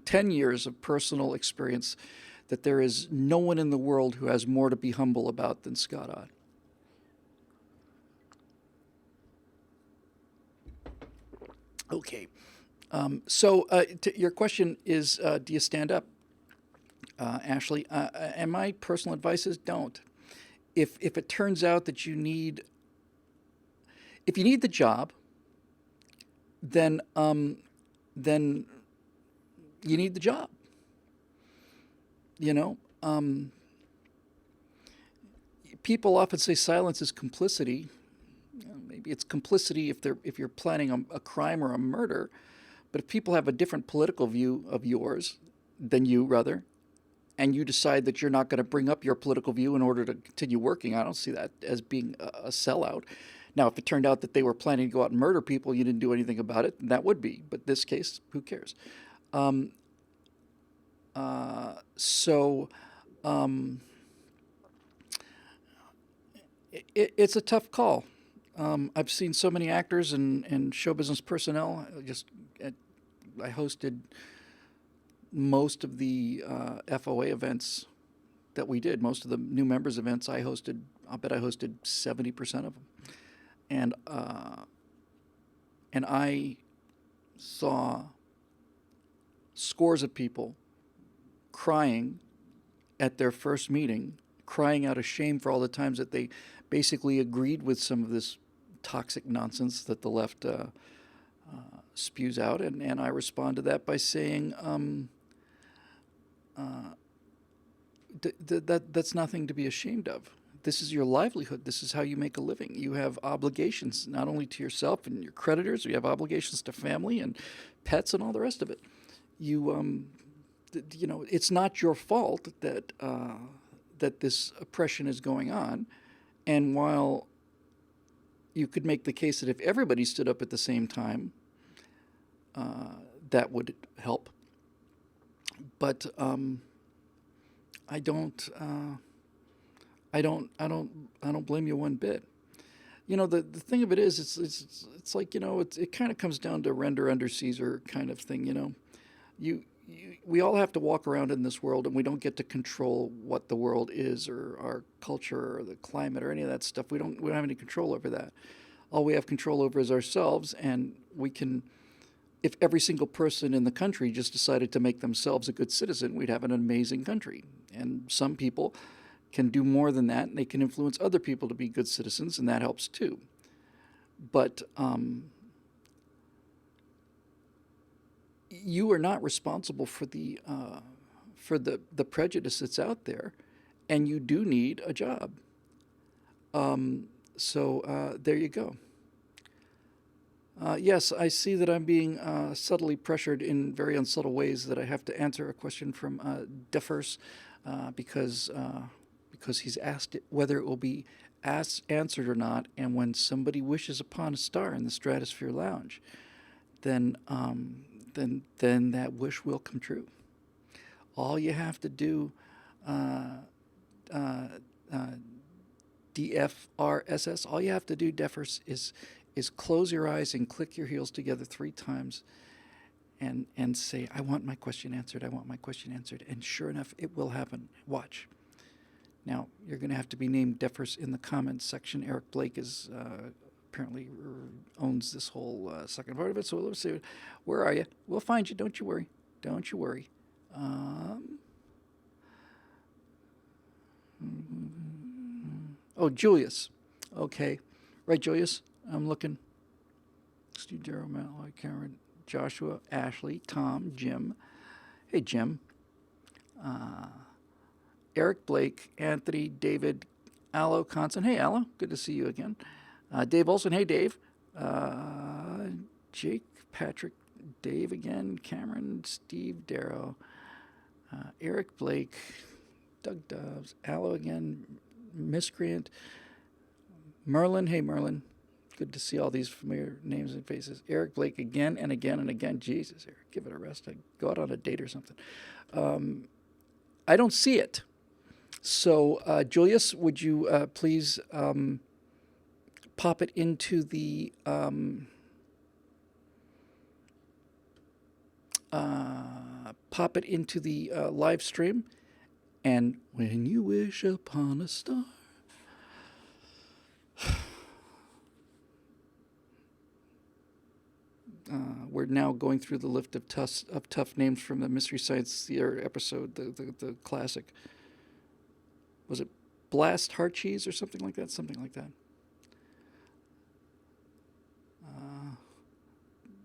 10 years of personal experience that there is no one in the world who has more to be humble about than Scott Ott. Okay. So your question is, do you stand up, Ashley? And my personal advice is don't. If it turns out that if you need the job, then you need the job. You know, people often say silence is complicity. Maybe it's complicity if you're planning a crime or a murder, but if people have a different political view of yours than you, rather, and you decide that you're not going to bring up your political view in order to continue working, I don't see that as being a sellout. Now, if it turned out that they were planning to go out and murder people, you didn't do anything about it, that would be. But this case, who cares? It's a tough call. I've seen so many actors and show business personnel. I hosted most of the FOA events that we did. Most of the new members events I hosted. I'll bet I hosted 70% of them, and I saw scores of people crying at their first meeting, crying out of shame for all the times that they basically agreed with some of this toxic nonsense that the left spews out. And I respond to that by saying, that's nothing to be ashamed of. This is your livelihood. This is how you make a living. You have obligations not only to yourself and your creditors, you have obligations to family and pets and all the rest of it. It's not your fault that this oppression is going on. And while you could make the case that if everybody stood up at the same time, that would help. But I don't blame you one bit. the thing of it is, it's like, it kind of comes down to render under Caesar kind of thing. We all have to walk around in this world, and we don't get to control what the world is, or our culture, or the climate, or any of that stuff. We don't have any control over that. All we have control over is ourselves, and we can. If every single person in the country just decided to make themselves a good citizen, we'd have an amazing country. And some people can do more than that, and they can influence other people to be good citizens, and that helps too. But you are not responsible for the prejudice that's out there, and you do need a job. So there you go. Yes, I see that I'm being subtly pressured in very unsubtle ways that I have to answer a question from Defers because he's asked it, whether it will be answered or not. And when somebody wishes upon a star in the Stratosphere Lounge, then that wish will come true. All you have to do, DFRSS, all you have to do, Defers, is close your eyes and click your heels together 3 times and say, I want my question answered, I want my question answered. And sure enough, it will happen. Watch. Now, you're going to have to be named Defers in the comments section. Eric Blake is apparently owns this whole second part of it. So let's see. Where are you? We'll find you. Don't you worry. Don't you worry. Oh, Julius. Okay. Right, Julius? I'm looking. Steve, Darrow, Malloy, Cameron, Joshua, Ashley, Tom, Jim. Hey, Jim. Eric Blake, Anthony, David, Allo, Conson. Hey, Allo. Good to see you again. Dave Olson. Hey, Dave. Jake, Patrick, Dave again, Cameron, Steve, Darrow, Eric Blake, Doug Dobbs, Allo again, Miscreant, Merlin. Hey, Merlin. Good to see all these familiar names and faces. Eric Blake again and again and again. Jesus, Eric, give it a rest. Go out on a date or something. I don't see it. So, Julius, would you please pop it into the live stream? And when you wish upon a star. We're now going through the list of tough names from the Mystery Science Theater episode, the classic. Was it Blast Heart Cheese or something like that? Something like that.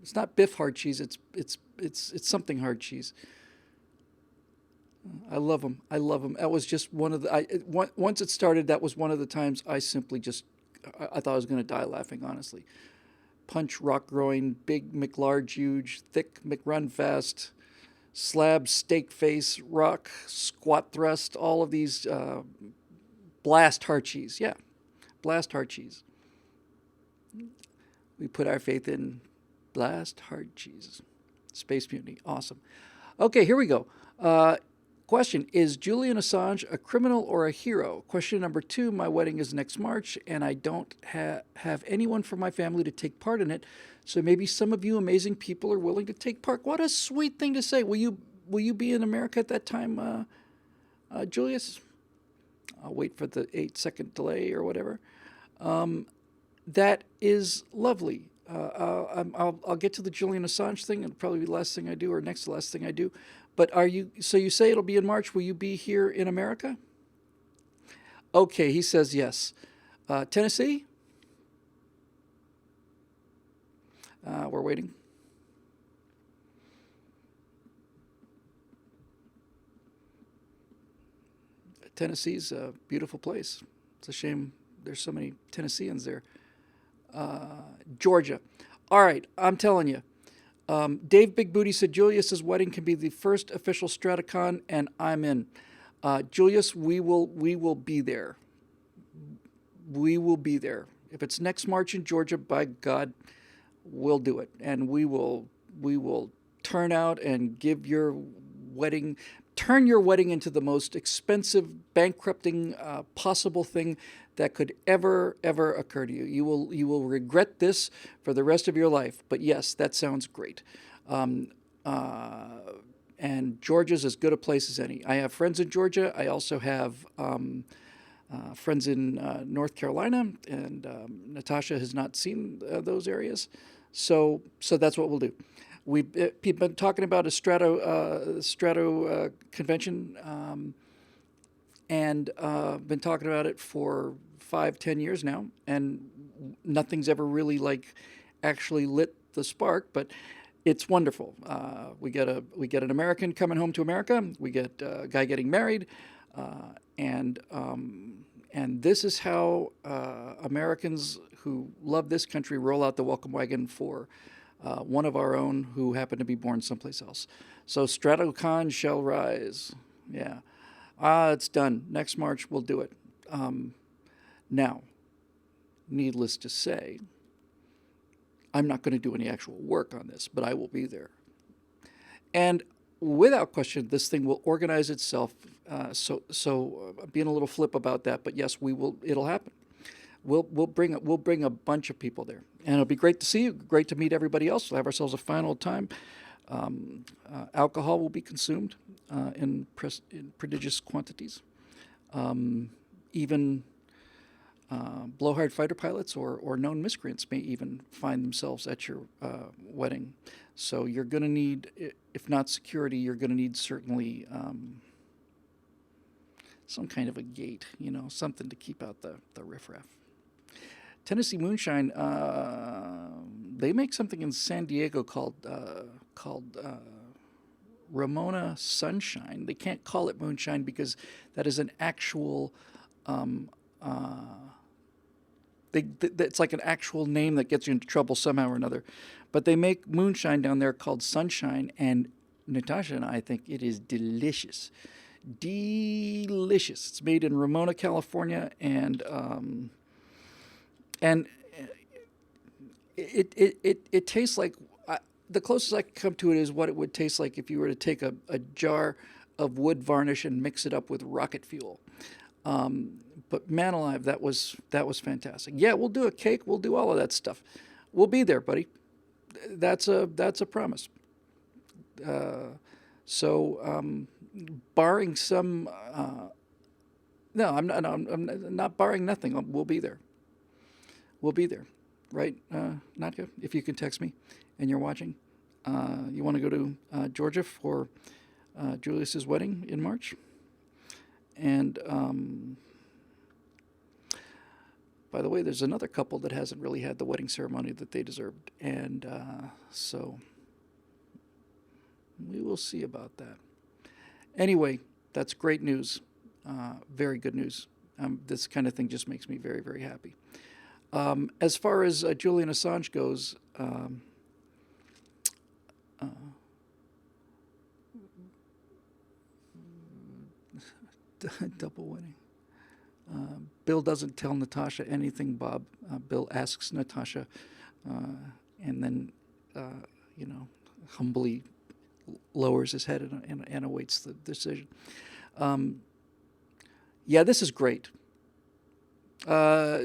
It's not Biff Heart Cheese. It's something Heart Cheese. I love them. I love them. That was just one of the. Once it started, that was one of the times I simply just. I thought I was going to die laughing. Honestly. Punch, rock groin, big McLarge, huge, thick McRun fast, slab, steak face, rock, squat thrust, all of these blast heart cheese. Yeah, blast heart cheese. We put our faith in blast heart cheese. Space Mutiny. Awesome. Okay, here we go. Question, is Julian Assange a criminal or a hero? Question number 2, my wedding is next March, and I don't have anyone from my family to take part in it, so maybe some of you amazing people are willing to take part. What a sweet thing to say. Will you be in America at that time, Julius? I'll wait for the 8-second delay or whatever. That is lovely. I'll get to the Julian Assange thing. It'll probably be the last thing I do, or next to the last thing I do. But so you say it'll be in March. Will you be here in America? Okay, he says yes. Tennessee? We're waiting. Tennessee's a beautiful place. It's a shame there's so many Tennesseans there. Georgia. All right, I'm telling you. Dave Big Booty said Julius's wedding can be the first official Stratacon, and I'm in. Julius, we will be there. We will be there. If it's next March in Georgia, by God, we'll do it, and we will turn out and give your wedding turn your wedding into the most expensive, bankrupting possible thing that could ever occur to you. You will regret this for the rest of your life. But yes, that sounds great. And Georgia's as good a place as any. I have friends in Georgia. I also have friends in North Carolina, and Natasha has not seen those areas. So that's what we'll do. We've been talking about a Strato convention, and been talking about it for 5-10 years now, and nothing's ever really actually lit the spark, but it's wonderful. We get an American coming home to America. We get a guy getting married, and this is how Americans who love this country roll out the welcome wagon for one of our own who happened to be born someplace else. So StratoCon shall rise. Yeah. It's done. Next March, we'll do it. Now, needless to say, I'm not going to do any actual work on this, but I will be there. And without question, this thing will organize itself. So being a little flip about that, but yes, we will. It'll happen. We'll bring a bunch of people there, and it'll be great to see you. Great to meet everybody else. We'll have ourselves a fine old time. Alcohol will be consumed in prodigious quantities. Even blowhard fighter pilots or known miscreants may even find themselves at your wedding. So you're going to need, if not security, you're going to need certainly some kind of a gate, something to keep out the riffraff. Tennessee Moonshine, they make something in San Diego called Ramona Sunshine. They can't call it moonshine because that is an actual it's like an actual name that gets you into trouble somehow or another. But they make moonshine down there called Sunshine, and Natasha and I think it is delicious. Delicious. It's made in Ramona, California, and it tastes like, the closest I can come to it is what it would taste like if you were to take a jar of wood varnish and mix it up with rocket fuel. But man alive, that was fantastic. Yeah, we'll do a cake. We'll do all of that stuff. We'll be there, buddy. That's a promise. Barring some, no, I'm not barring nothing. We'll be there. We'll be there, right, Natka? If you can text me, and you're watching, you want to go to Georgia for Julius's wedding in March, and by the way, there's another couple that hasn't really had the wedding ceremony that they deserved, and so we will see about that. Anyway, that's great news, very good news. This kind of thing just makes me very, very happy. As far as Julian Assange goes, double winning. Bill doesn't tell Natasha anything, Bob. Bill asks Natasha, and then, humbly lowers his head and awaits the decision. Yeah, this is great.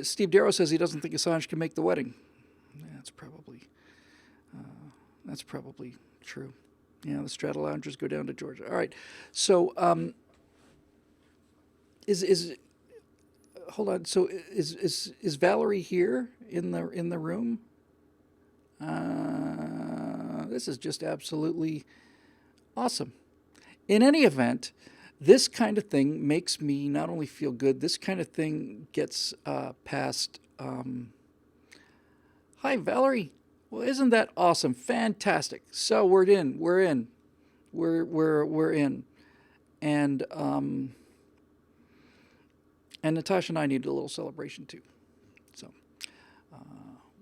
Steve Darrow says he doesn't think Assange can make the wedding. Yeah, that's probably true. Yeah, the Strata Loungers go down to Georgia. All right, so hold on. So is Valerie here in the room? This is just absolutely awesome. In any event, this kind of thing makes me not only feel good, this kind of thing gets past. Hi, Valerie. Well, isn't that awesome? Fantastic. So we're in. We're in. And Natasha and I need a little celebration too. So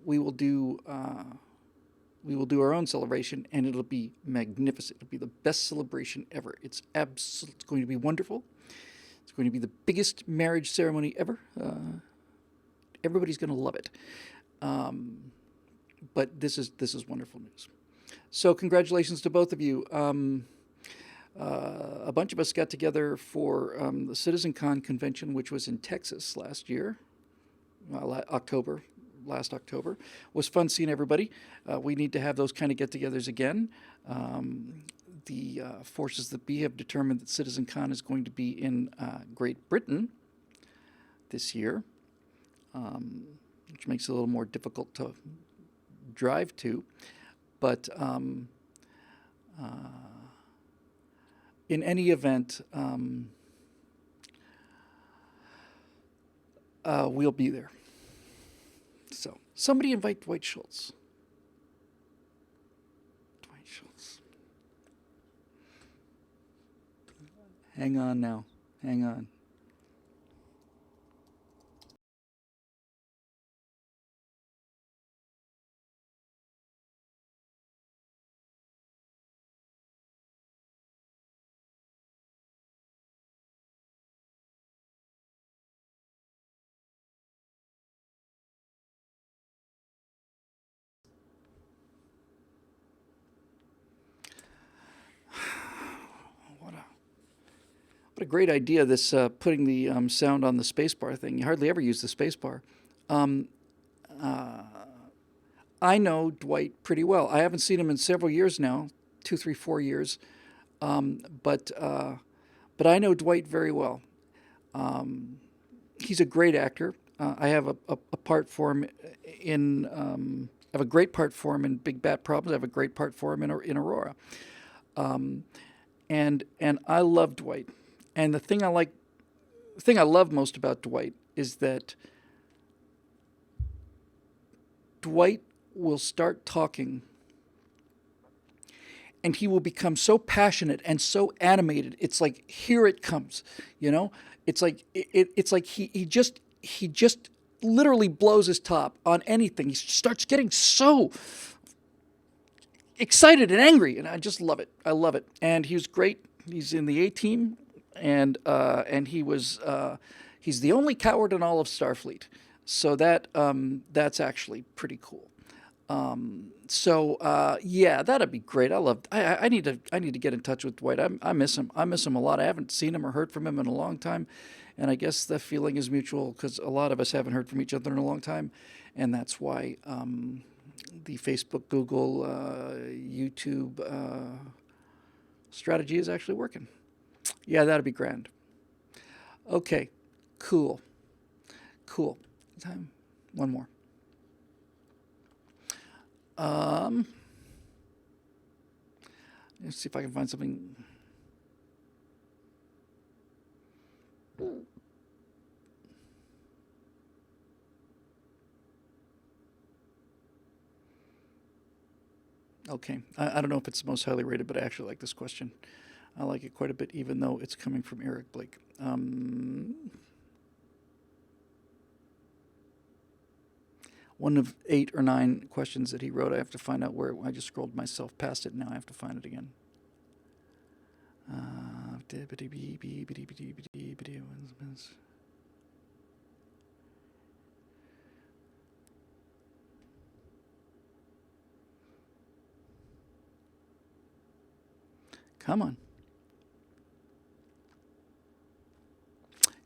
we will do our own celebration, and it'll be magnificent. It'll be the best celebration ever. It's going to be wonderful. It's going to be the biggest marriage ceremony ever. Everybody's going to love it. But this is wonderful news. So congratulations to both of you. A bunch of us got together for the CitizenCon convention, which was in Texas last year, October, last October. It was fun seeing everybody. We need to have those kind of get-togethers again. The forces that be have determined that CitizenCon is going to be in Great Britain this year, which makes it a little more difficult to drive to. But in any event, we'll be there. So somebody invite Dwight Schultz. Dwight Schultz. Hang on now. Hang on. What a great idea, this putting the sound on the spacebar thing. You hardly ever use the spacebar. I know Dwight pretty well. I haven't seen him in several years now, 2, 3, 4 years. But I know Dwight very well. He's a great actor. I have a part for him in... I have a great part for him in Big Bat Problems. I have a great part for him in Aurora. And I love Dwight. And the thing I love most about Dwight is that Dwight will start talking and he will become so passionate and so animated. It's like, here it comes, you know? It's like he just literally blows his top on anything. He starts getting so excited and angry, and I just love it. I love it. And he was great. He's in the A team. And he was he's the only coward in all of Starfleet, so that's actually pretty cool. Yeah, that'd be great. I need to get in touch with Dwight. I miss him. I miss him a lot. I haven't seen him or heard from him in a long time, and I guess the feeling is mutual because a lot of us haven't heard from each other in a long time, and that's why the Facebook, Google, YouTube strategy is actually working. Yeah, that'd be grand. Okay, cool. Time, one more. Let's see if I can find something. Okay, I don't know if it's the most highly rated, but I actually like this question. I like it quite a bit, even though it's coming from Eric Blake. One of 8 or 9 questions that he wrote. I have to find out where. I just scrolled myself past it. Now I have to find it again. Come on.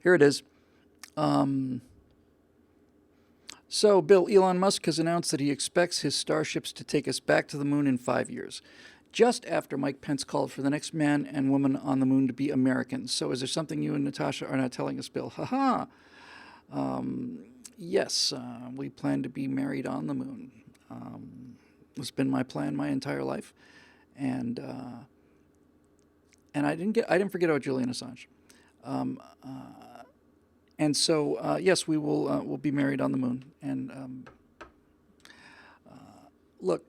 Here it is. So, Bill, Elon Musk has announced that he expects his starships to take us back to the moon in 5 years, just after Mike Pence called for the next man and woman on the moon to be Americans. So is there something you and Natasha are not telling us, Bill? Ha-ha. Yes, we plan to be married on the moon. It's been my plan my entire life. And I didn't forget about Julian Assange. And so, yes, we'll be married on the moon. And look,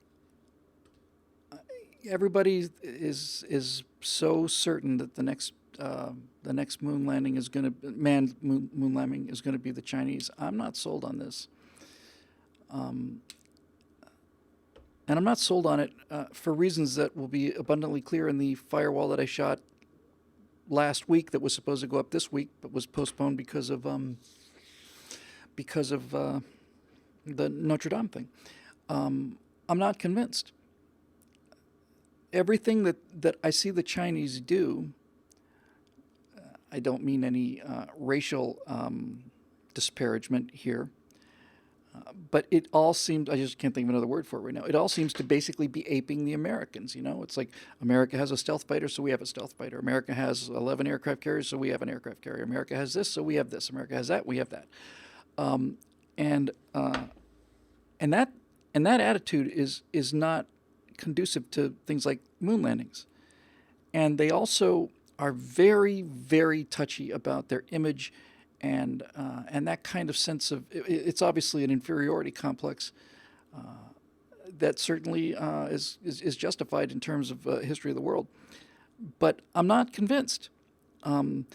everybody is so certain that the next moon landing is going to moon landing is going to be the Chinese. I'm not sold on this. And I'm not sold on it for reasons that will be abundantly clear in the Firewall that I shot last week that was supposed to go up this week but was postponed because of the Notre Dame thing. I'm not convinced. everything that I see the Chinese do, I don't mean any racial disparagement here, but it all seems, I just can't think of another word for it right now. It all seems to basically be aping the Americans, you know? It's like America has a stealth fighter, so we have a stealth fighter. America has 11 aircraft carriers, so we have an aircraft carrier. America has this, so we have this. America has that, we have that. Um, and uh, and that and that attitude is not conducive to things like moon landings. And they also are very, very touchy about their image and that kind of sense of it's obviously an inferiority complex that certainly is justified in terms of history of the world. But I'm not convinced. Um,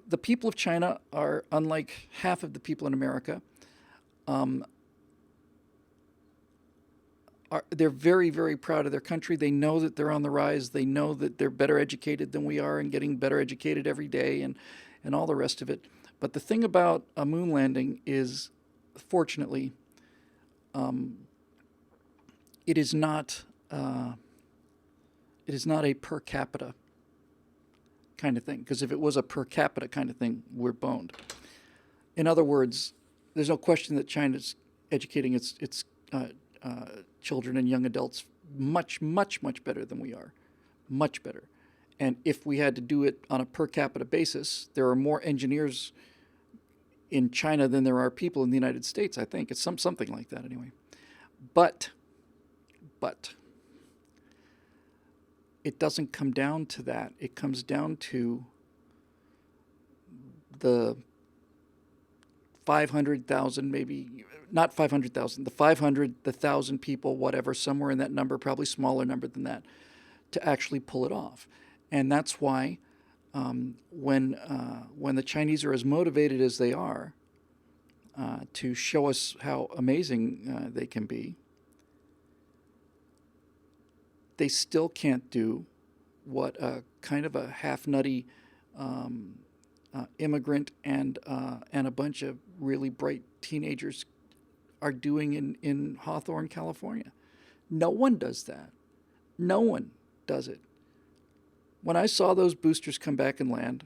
the people of China are unlike half of the people in America. Um, they're very, very proud of their country. They know that they're on the rise. They know that they're better educated than we are and getting better educated every day and all the rest of it. But the thing about a moon landing is, fortunately, um, it is not it is not a per capita kind of thing. Because if it was a per capita kind of thing, we're boned. In other words, there's no question that China's educating its children and young adults much, much, much better than we are. Much better. And if we had to do it on a per capita basis, there are more engineers in China than there are people in the United States, I think. It's something like that anyway. But it doesn't come down to that. It comes down to the 500,000, maybe, not 500,000, the 500, the 1,000 people, whatever, somewhere in that number, probably smaller number than that, to actually pull it off. And that's why when the Chinese are as motivated as they are to show us how amazing they can be, they still can't do what a kind of a half-nutty immigrant and a bunch of really bright teenagers are doing in Hawthorne, California. No one does that. No one does it. When I saw those boosters come back and land,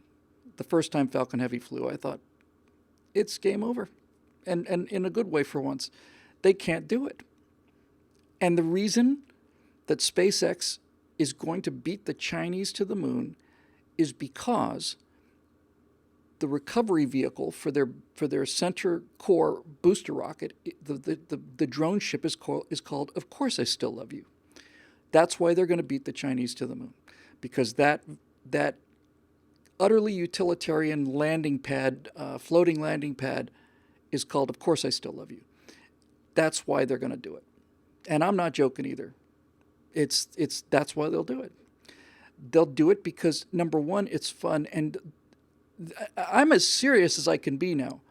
the first time Falcon Heavy flew, I thought, it's game over. And in a good way for once. They can't do it. And the reason that SpaceX is going to beat the Chinese to the moon is because the recovery vehicle for their center core booster rocket, the drone ship is called Of Course I Still Love You. That's why they're going to beat the Chinese to the moon, because that utterly utilitarian landing pad, floating landing pad, is called Of Course I Still Love You. That's why they're going to do it, and I'm not joking either. That's why they'll do it. They'll do it because, number one, it's fun, and I'm as serious as I can be now.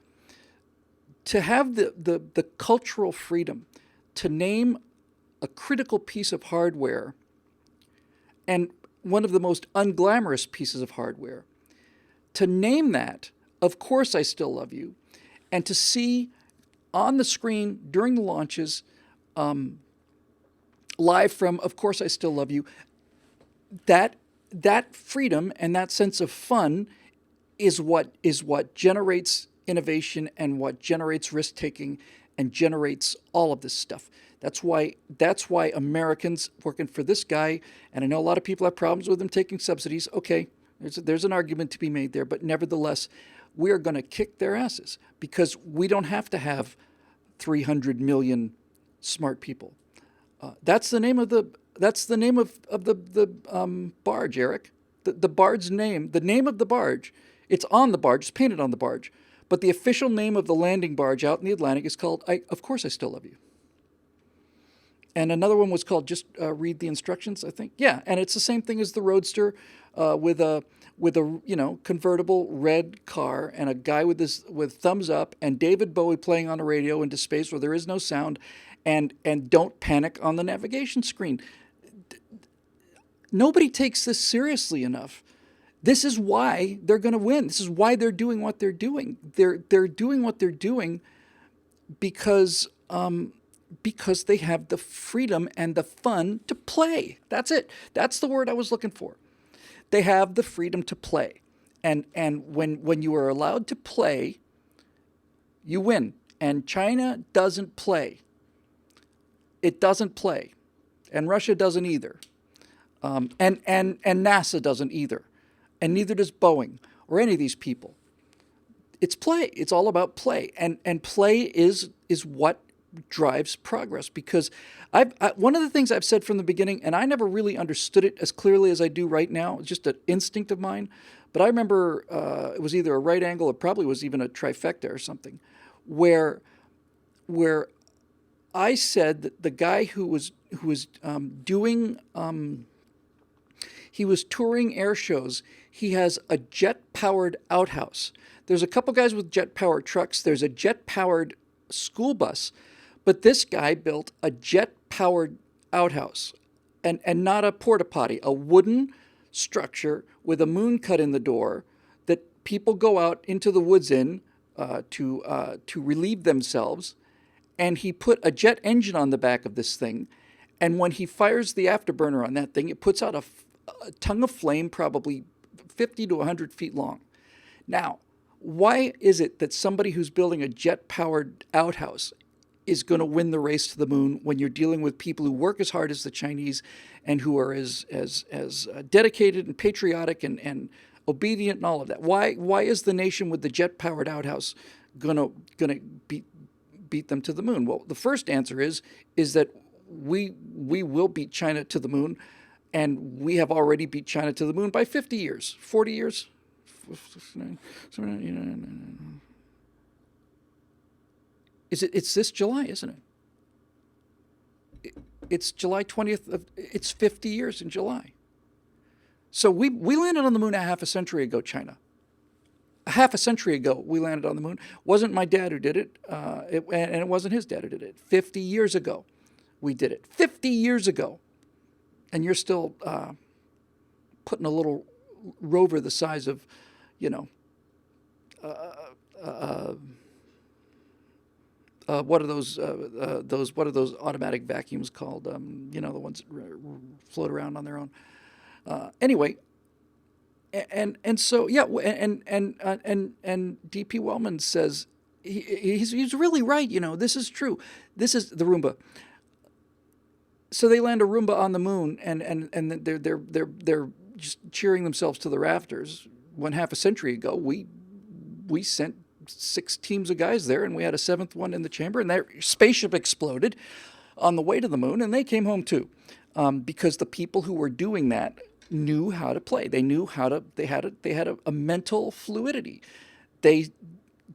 To have the cultural freedom to name a critical piece of hardware, and one of the most unglamorous pieces of hardware, to name that, Of Course I Still Love You, and to see on the screen during the launches, live from Of Course I Still Love You, that freedom and that sense of fun is what generates innovation and what generates risk-taking and generates all of this stuff. That's why Americans working for this guy, and I know a lot of people have problems with him taking subsidies. Okay, there's an argument to be made there, but nevertheless, we are going to kick their asses because we don't have to have 300 million smart people. That's the name of the barge, Eric. The barge's name, the name of the barge, it's on the barge, it's painted on the barge, but the official name of the landing barge out in the Atlantic is called Of Course I Still Love You. And another one was called Just Read the Instructions, I think. Yeah, and it's the same thing as the Roadster with a convertible red car and a guy with thumbs up and David Bowie playing on a radio into space where there is no sound and don't panic on the navigation screen. Nobody takes this seriously enough. This is why they're going to win. This is why they're doing what they're doing. They're doing what they're doing because because they have the freedom and the fun to play. That's it. That's the word I was looking for. They have the freedom to play. And when you are allowed to play, you win. And China doesn't play. It doesn't play. And Russia doesn't either. And NASA doesn't either. And neither does Boeing or any of these people. It's play. It's all about play. And play is what drives progress. Because one of the things I've said from the beginning, and I never really understood it as clearly as I do right now, it's just an instinct of mine. But I remember it was either a right angle, or probably was even a trifecta or something, where I said that the guy who was he was touring air shows. He has a jet-powered outhouse. There's a couple guys with jet-powered trucks. There's a jet-powered school bus. But this guy built a jet-powered outhouse, and not a porta potty, a wooden structure with a moon cut in the door that people go out into the woods in to relieve themselves. And he put a jet engine on the back of this thing. And when he fires the afterburner on that thing, it puts out a tongue of flame probably 50 to 100 feet long. Now, why is it that somebody who's building a jet-powered outhouse is going to win the race to the moon when you're dealing with people who work as hard as the Chinese and who are as dedicated and patriotic and obedient and all of that? Why is the nation with the jet-powered outhouse gonna beat them to the moon? Well, the first answer is that we will beat China to the moon, and we have already beat China to the moon by 50 years, 40 years. It's this July, isn't it? It's July 20th. It's 50 years in July. So we landed on the moon a half a century ago, China. A half a century ago, we landed on the moon. Wasn't my dad who did it, and it wasn't his dad who did it. 50 years ago, we did it. 50 years ago. And you're still putting a little rover the size of, what are those automatic vacuums called? The ones that float around on their own. Anyway, and so yeah, and D.P. Wellman says he's really right. This is true. This is the Roomba. So they land a Roomba on the moon, and they're just cheering themselves to the rafters. When half a century ago, we sent 6 teams of guys there, and we had a 7th one in the chamber, and their spaceship exploded on the way to the moon, and they came home too, because the people who were doing that knew how to play. They knew how to. They had a mental fluidity.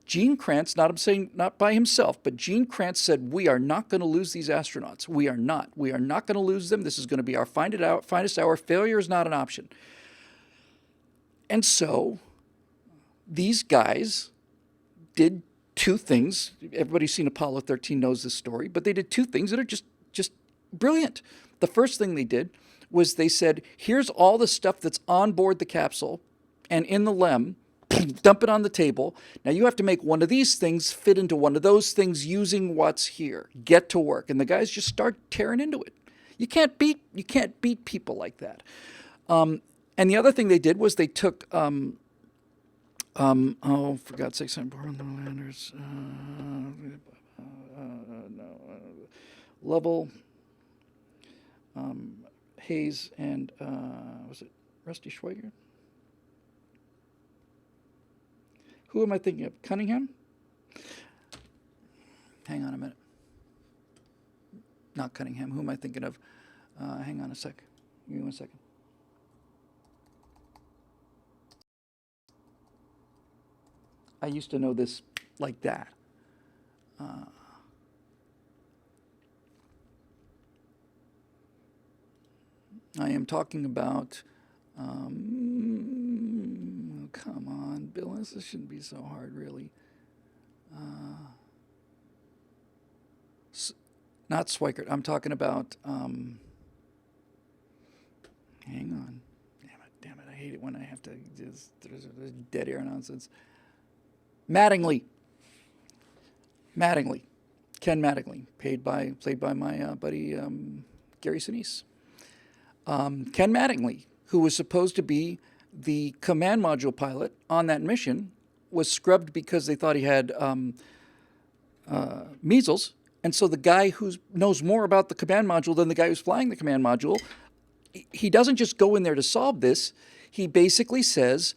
Gene Kranz, not by himself, but Gene Kranz said, we are not going to lose these astronauts. We are not going to lose them. This is going to be our finest hour. Failure is not an option. And so these guys did 2 things. Everybody's seen Apollo 13 knows this story, but they did 2 things that are just brilliant. The first thing they did was they said, here's all the stuff that's on board the capsule and in the LEM. Dump it on the table. Now you have to make one of these things fit into one of those things using what's here. Get to work. And the guys just start tearing into it. You can't beat people like that. And the other thing they did was they took for God's sake, landers. Lovell, Hayes, and was it Rusty Schweiger? Who am I thinking of? Cunningham? Hang on a minute. Not Cunningham. Who am I thinking of? Hang on a sec. Give me 1 second. I used to know this like that. I am talking about... come on, Bill. This shouldn't be so hard, really. Not Schweikert. I'm talking about... hang on. Damn it. I hate it when I have to... There's dead air nonsense. Mattingly. Ken Mattingly, played by my buddy Gary Sinise. Ken Mattingly, who was supposed to be the command module pilot on that mission, was scrubbed because they thought he had measles. And so the guy who knows more about the command module than the guy who's flying the command module, he doesn't just go in there to solve this. He basically says,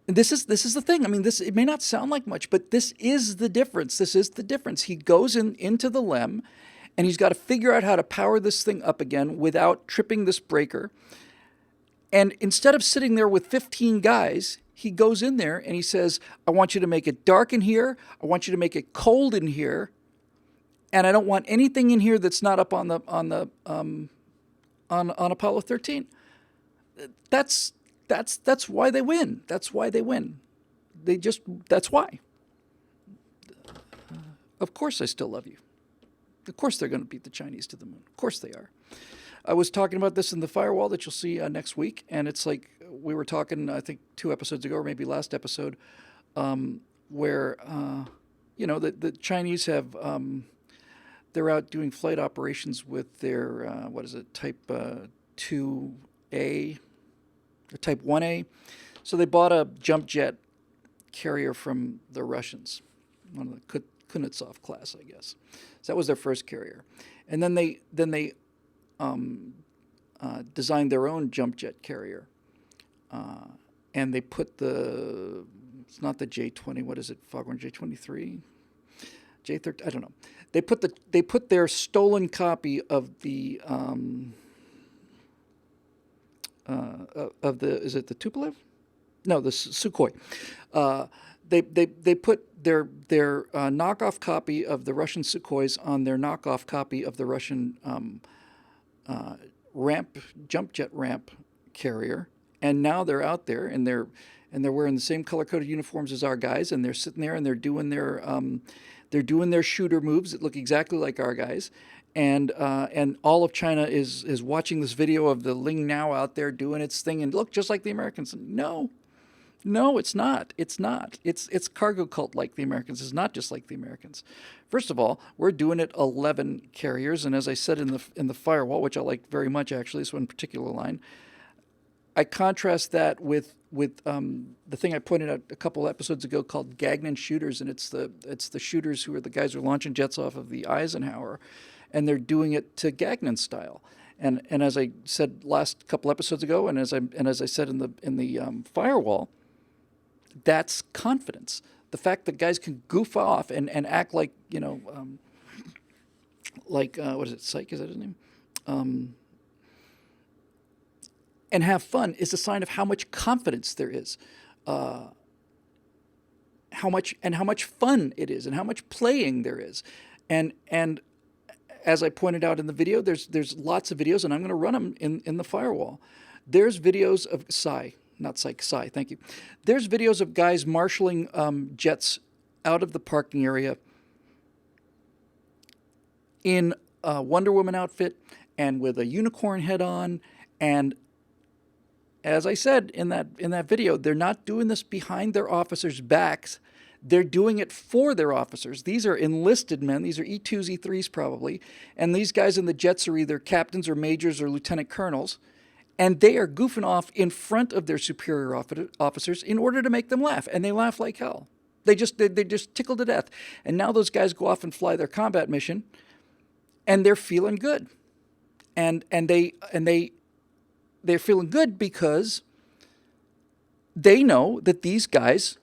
this is the thing. I mean, it may not sound like much, but this is the difference. This is the difference. He goes into the LEM, and he's got to figure out how to power this thing up again without tripping this breaker. And instead of sitting there with 15 guys, he goes in there and he says, I want you to make it dark in here. I want you to make it cold in here. And I don't want anything in here that's not up on Apollo 13. That's why they win. That's why they win. That's why. Of course I still love you. Of course they're going to beat the Chinese to the moon. Of course they are. I was talking about this in the Firewall that you'll see next week, and it's like we were talking, I think, 2 episodes ago, or maybe last episode, where, the Chinese have, they're out doing flight operations with their, Type 2A, or Type 1A. So they bought a jump jet carrier from the Russians, one of the Kuznetsov class, I guess. So that was their first carrier. And then they designed their own jump jet carrier. And they put it's not the J-20, what is it, Foghorn J-23? J-13, I don't know. They put their stolen copy of the, is it the Tupolev? No, the Sukhoi. They put their knockoff copy of the Russian Sukhois on their knockoff copy of the Russian jump jet ramp carrier, and now they're out there and they're wearing the same color-coded uniforms as our guys, and they're sitting there and they're doing their shooter moves that look exactly like our guys, and all of China is watching this video of the Ling Nao out there doing its thing and look just like the Americans. No, it's not. It's not. It's cargo cult like the Americans. It's not just like the Americans. First of all, we're doing it 11 carriers, and as I said in the Firewall, which I like very much actually, this one particular line, I contrast that with the thing I pointed out a couple episodes ago called Gagnon shooters, and it's the shooters who are the guys who are launching jets off of the Eisenhower, and they're doing it to Gagnon style. And as I said last couple episodes ago, and as I said in the Firewall, that's confidence. The fact that guys can goof off and act like, what is it, Psych, is that his name? And have fun is a sign of how much confidence there is, how much fun it is, and how much playing there is. And as I pointed out in the video, there's lots of videos, and I'm going to run them in the Firewall. There's videos of Psy, thank you. There's videos of guys marshaling jets out of the parking area in a Wonder Woman outfit and with a unicorn head on. And as I said in that video, they're not doing this behind their officers' backs. They're doing it for their officers. These are enlisted men. These are E2s, E3s probably. And these guys in the jets are either captains or majors or lieutenant colonels. And they are goofing off in front of their superior officers in order to make them laugh. And they laugh like hell. They just tickle to death. And now those guys go off and fly their combat mission, and they're feeling good. And they're feeling good because they know that these guys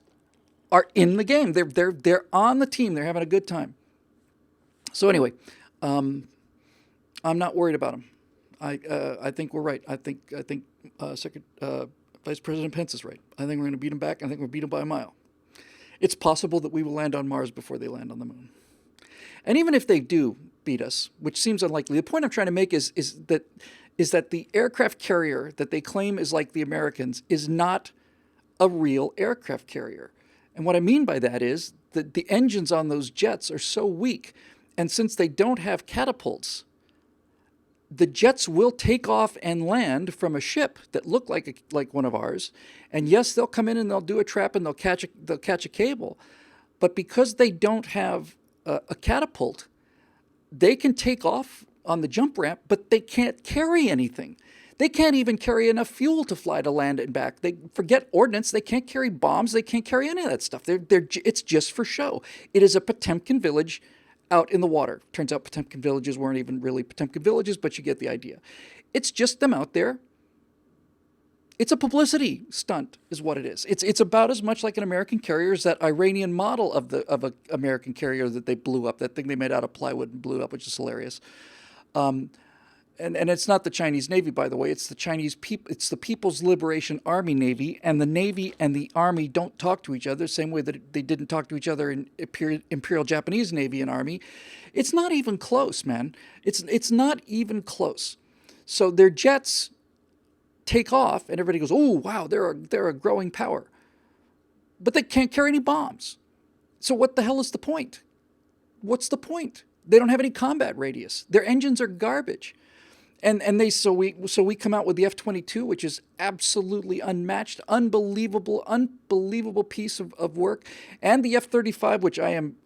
are in the game. They're on the team. They're having a good time. So anyway, I'm not worried about them. I think we're right. I think Vice President Pence is right. I think we're going to beat them back. I think we'll beat them by a mile. It's possible that we will land on Mars before they land on the moon. And even if they do beat us, which seems unlikely, the point I'm trying to make is that the aircraft carrier that they claim is like the Americans is not a real aircraft carrier. And what I mean by that is that the engines on those jets are so weak, and since they don't have catapults, the jets will take off and land from a ship that look like one of ours. And yes, they'll come in and they'll do a trap and they'll catch a cable. But because they don't have a catapult, they can take off on the jump ramp, but they can't carry anything. They can't even carry enough fuel to fly to land and back. They forget ordnance. They can't carry bombs. They can't carry any of that stuff. It's just for show. It is a Potemkin village out in the water. Turns out Potemkin villages weren't even really Potemkin villages, but you get the idea. It's just them out there. It's a publicity stunt, is what it is. It's about as much like an American carrier as that Iranian model of an American carrier that they blew up. That thing they made out of plywood and blew up, which is hilarious. And it's not the Chinese Navy, by the way. It's the Chinese people. It's the People's Liberation Army Navy, and the Navy and the Army don't talk to each other the same way that they didn't talk to each other in Imperial Japanese Navy and Army. It's not even close, man. It's not even close. So their jets take off, and everybody goes, "Oh, wow, they're a growing power," but they can't carry any bombs. So what the hell is the point? What's the point? They don't have any combat radius. Their engines are garbage. So we come out with the F-22, which is absolutely unmatched, unbelievable piece of work, and the F-35, which I am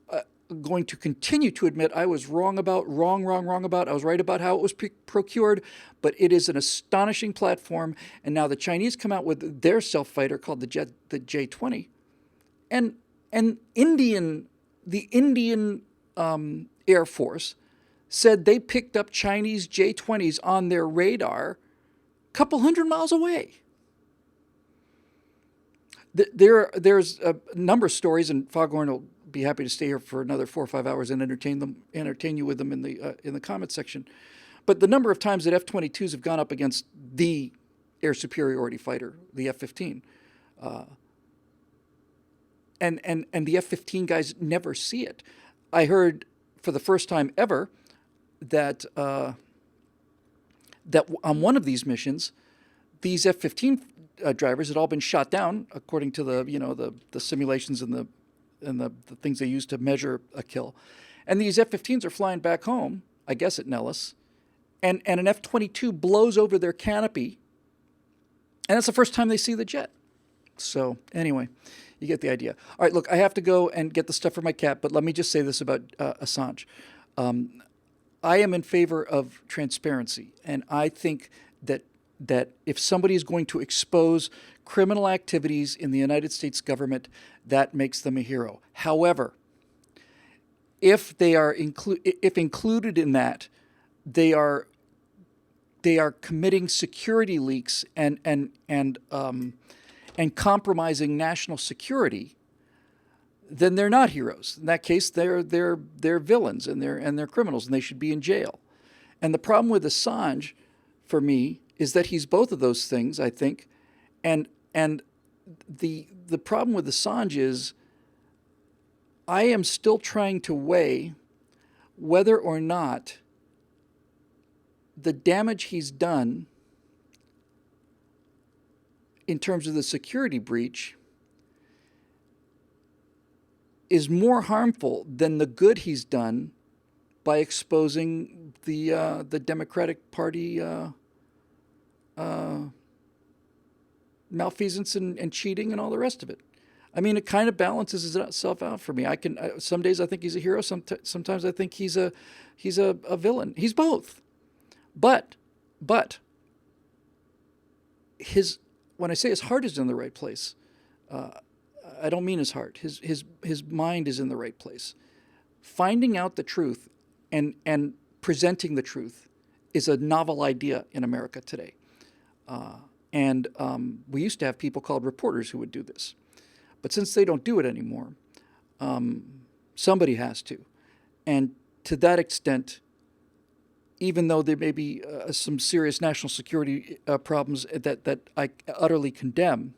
going to continue to admit I was wrong about. I was right about how it was procured, but it is an astonishing platform. And now the Chinese come out with their stealth fighter called the J-20, and the Indian Air Force said they picked up Chinese J-20s on their radar a couple hundred miles away. There's a number of stories, and Foghorn will be happy to stay here for another 4 or 5 hours and entertain you with them in the comment section. But the number of times that F-22s have gone up against the air superiority fighter, the F-15, and the F-15 guys never see it. I heard for the first time ever that on one of these missions, these F-15 drivers had all been shot down according to the simulations and the things they use to measure a kill. And these F-15s are flying back home, I guess at Nellis, and an F-22 blows over their canopy, and that's the first time they see the jet. So anyway, you get the idea. All right, look, I have to go and get the stuff for my cat, but let me just say this about Assange. I am in favor of transparency, and I think that if somebody is going to expose criminal activities in the United States government, that makes them a hero. However, if they are included in that, they are committing security leaks and compromising national security, then they're not heroes. In that case, they're villains and they're criminals, and they should be in jail. And the problem with Assange, for me, is that he's both of those things, I think. And the problem with Assange is I am still trying to weigh whether or not the damage he's done in terms of the security breach is more harmful than the good he's done by exposing the Democratic Party malfeasance and cheating and all the rest of it. I mean, it kind of balances itself out for me. Some days I think he's a hero. Sometimes I think he's a villain. He's both. But when I say his heart is in the right place, I don't mean his heart. His mind is in the right place. Finding out the truth and presenting the truth is a novel idea in America today. And we used to have people called reporters who would do this. But since they don't do it anymore, somebody has to. And to that extent, even though there may be some serious national security problems that I utterly condemn,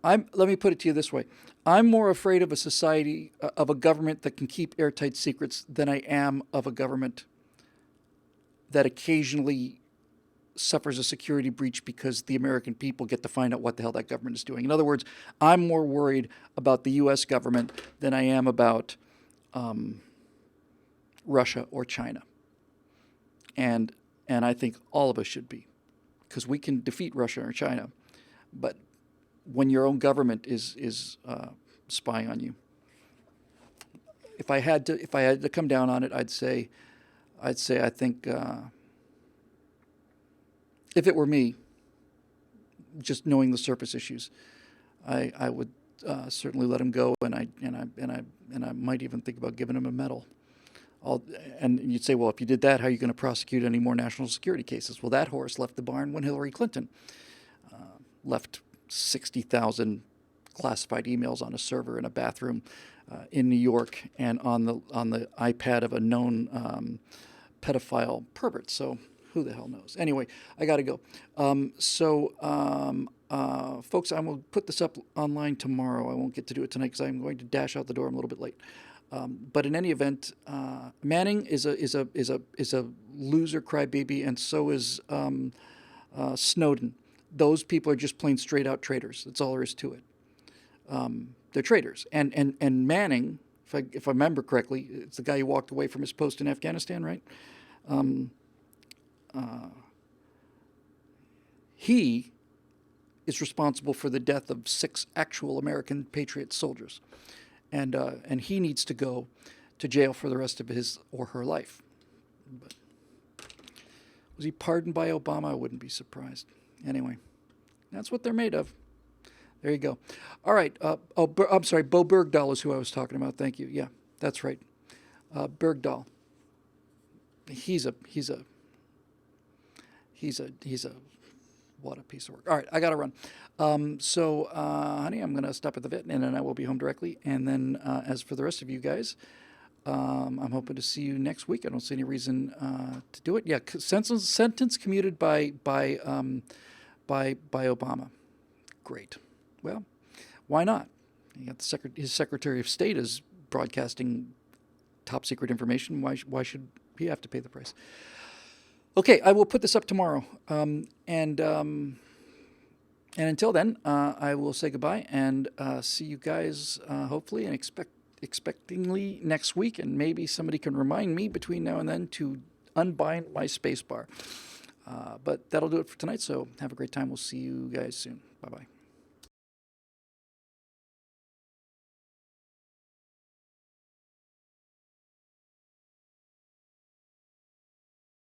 let me put it to you this way. I'm more afraid of a society, of a government that can keep airtight secrets than I am of a government that occasionally suffers a security breach because the American people get to find out what the hell that government is doing. In other words, I'm more worried about the U.S. government than I am about Russia or China. And I think all of us should be, because we can defeat Russia or China, but when your own government is spying on you, if I had to come down on it, I'd say I think if it were me, just knowing the surface issues, I would certainly let him go, and I might even think about giving him a medal. And you'd say, well, if you did that, how are you going to prosecute any more national security cases? Well, that horse left the barn when Hillary Clinton left 60,000 classified emails on a server in a bathroom in New York and on the iPad of a known pedophile pervert. So who the hell knows? Anyway, I got to go. Folks, I will put this up online tomorrow. I won't get to do it tonight because I'm going to dash out the door. I'm a little bit late. But in any event, Manning is a loser crybaby, and so is Snowden. Those people are just plain straight out traitors. That's all there is to it. They're traitors. And Manning, if I remember correctly, it's the guy who walked away from his post in Afghanistan, right? He is responsible for the death of 6 actual American Patriot soldiers. And he needs to go to jail for the rest of his or her life. But was he pardoned by Obama? I wouldn't be surprised. Anyway, that's what they're made of. There you go. All right. I'm sorry. Bo Bergdahl is who I was talking about. Thank you. Yeah, that's right. Bergdahl. He's a what a piece of work. All right, I got to run. Honey, I'm going to stop at the vet, and then I will be home directly. And then as for the rest of you guys, I'm hoping to see you next week. I don't see any reason to do it. Yeah, sentence commuted by Obama. Great. Well, why not? You got his Secretary of State is broadcasting top secret information. Why should he have to pay the price? Okay, I will put this up tomorrow. And until then, I will say goodbye and see you guys hopefully and expectingly next week. And maybe somebody can remind me between now and then to unbind my space bar. But that'll do it for tonight. So have a great time. We'll see you guys soon. Bye-bye.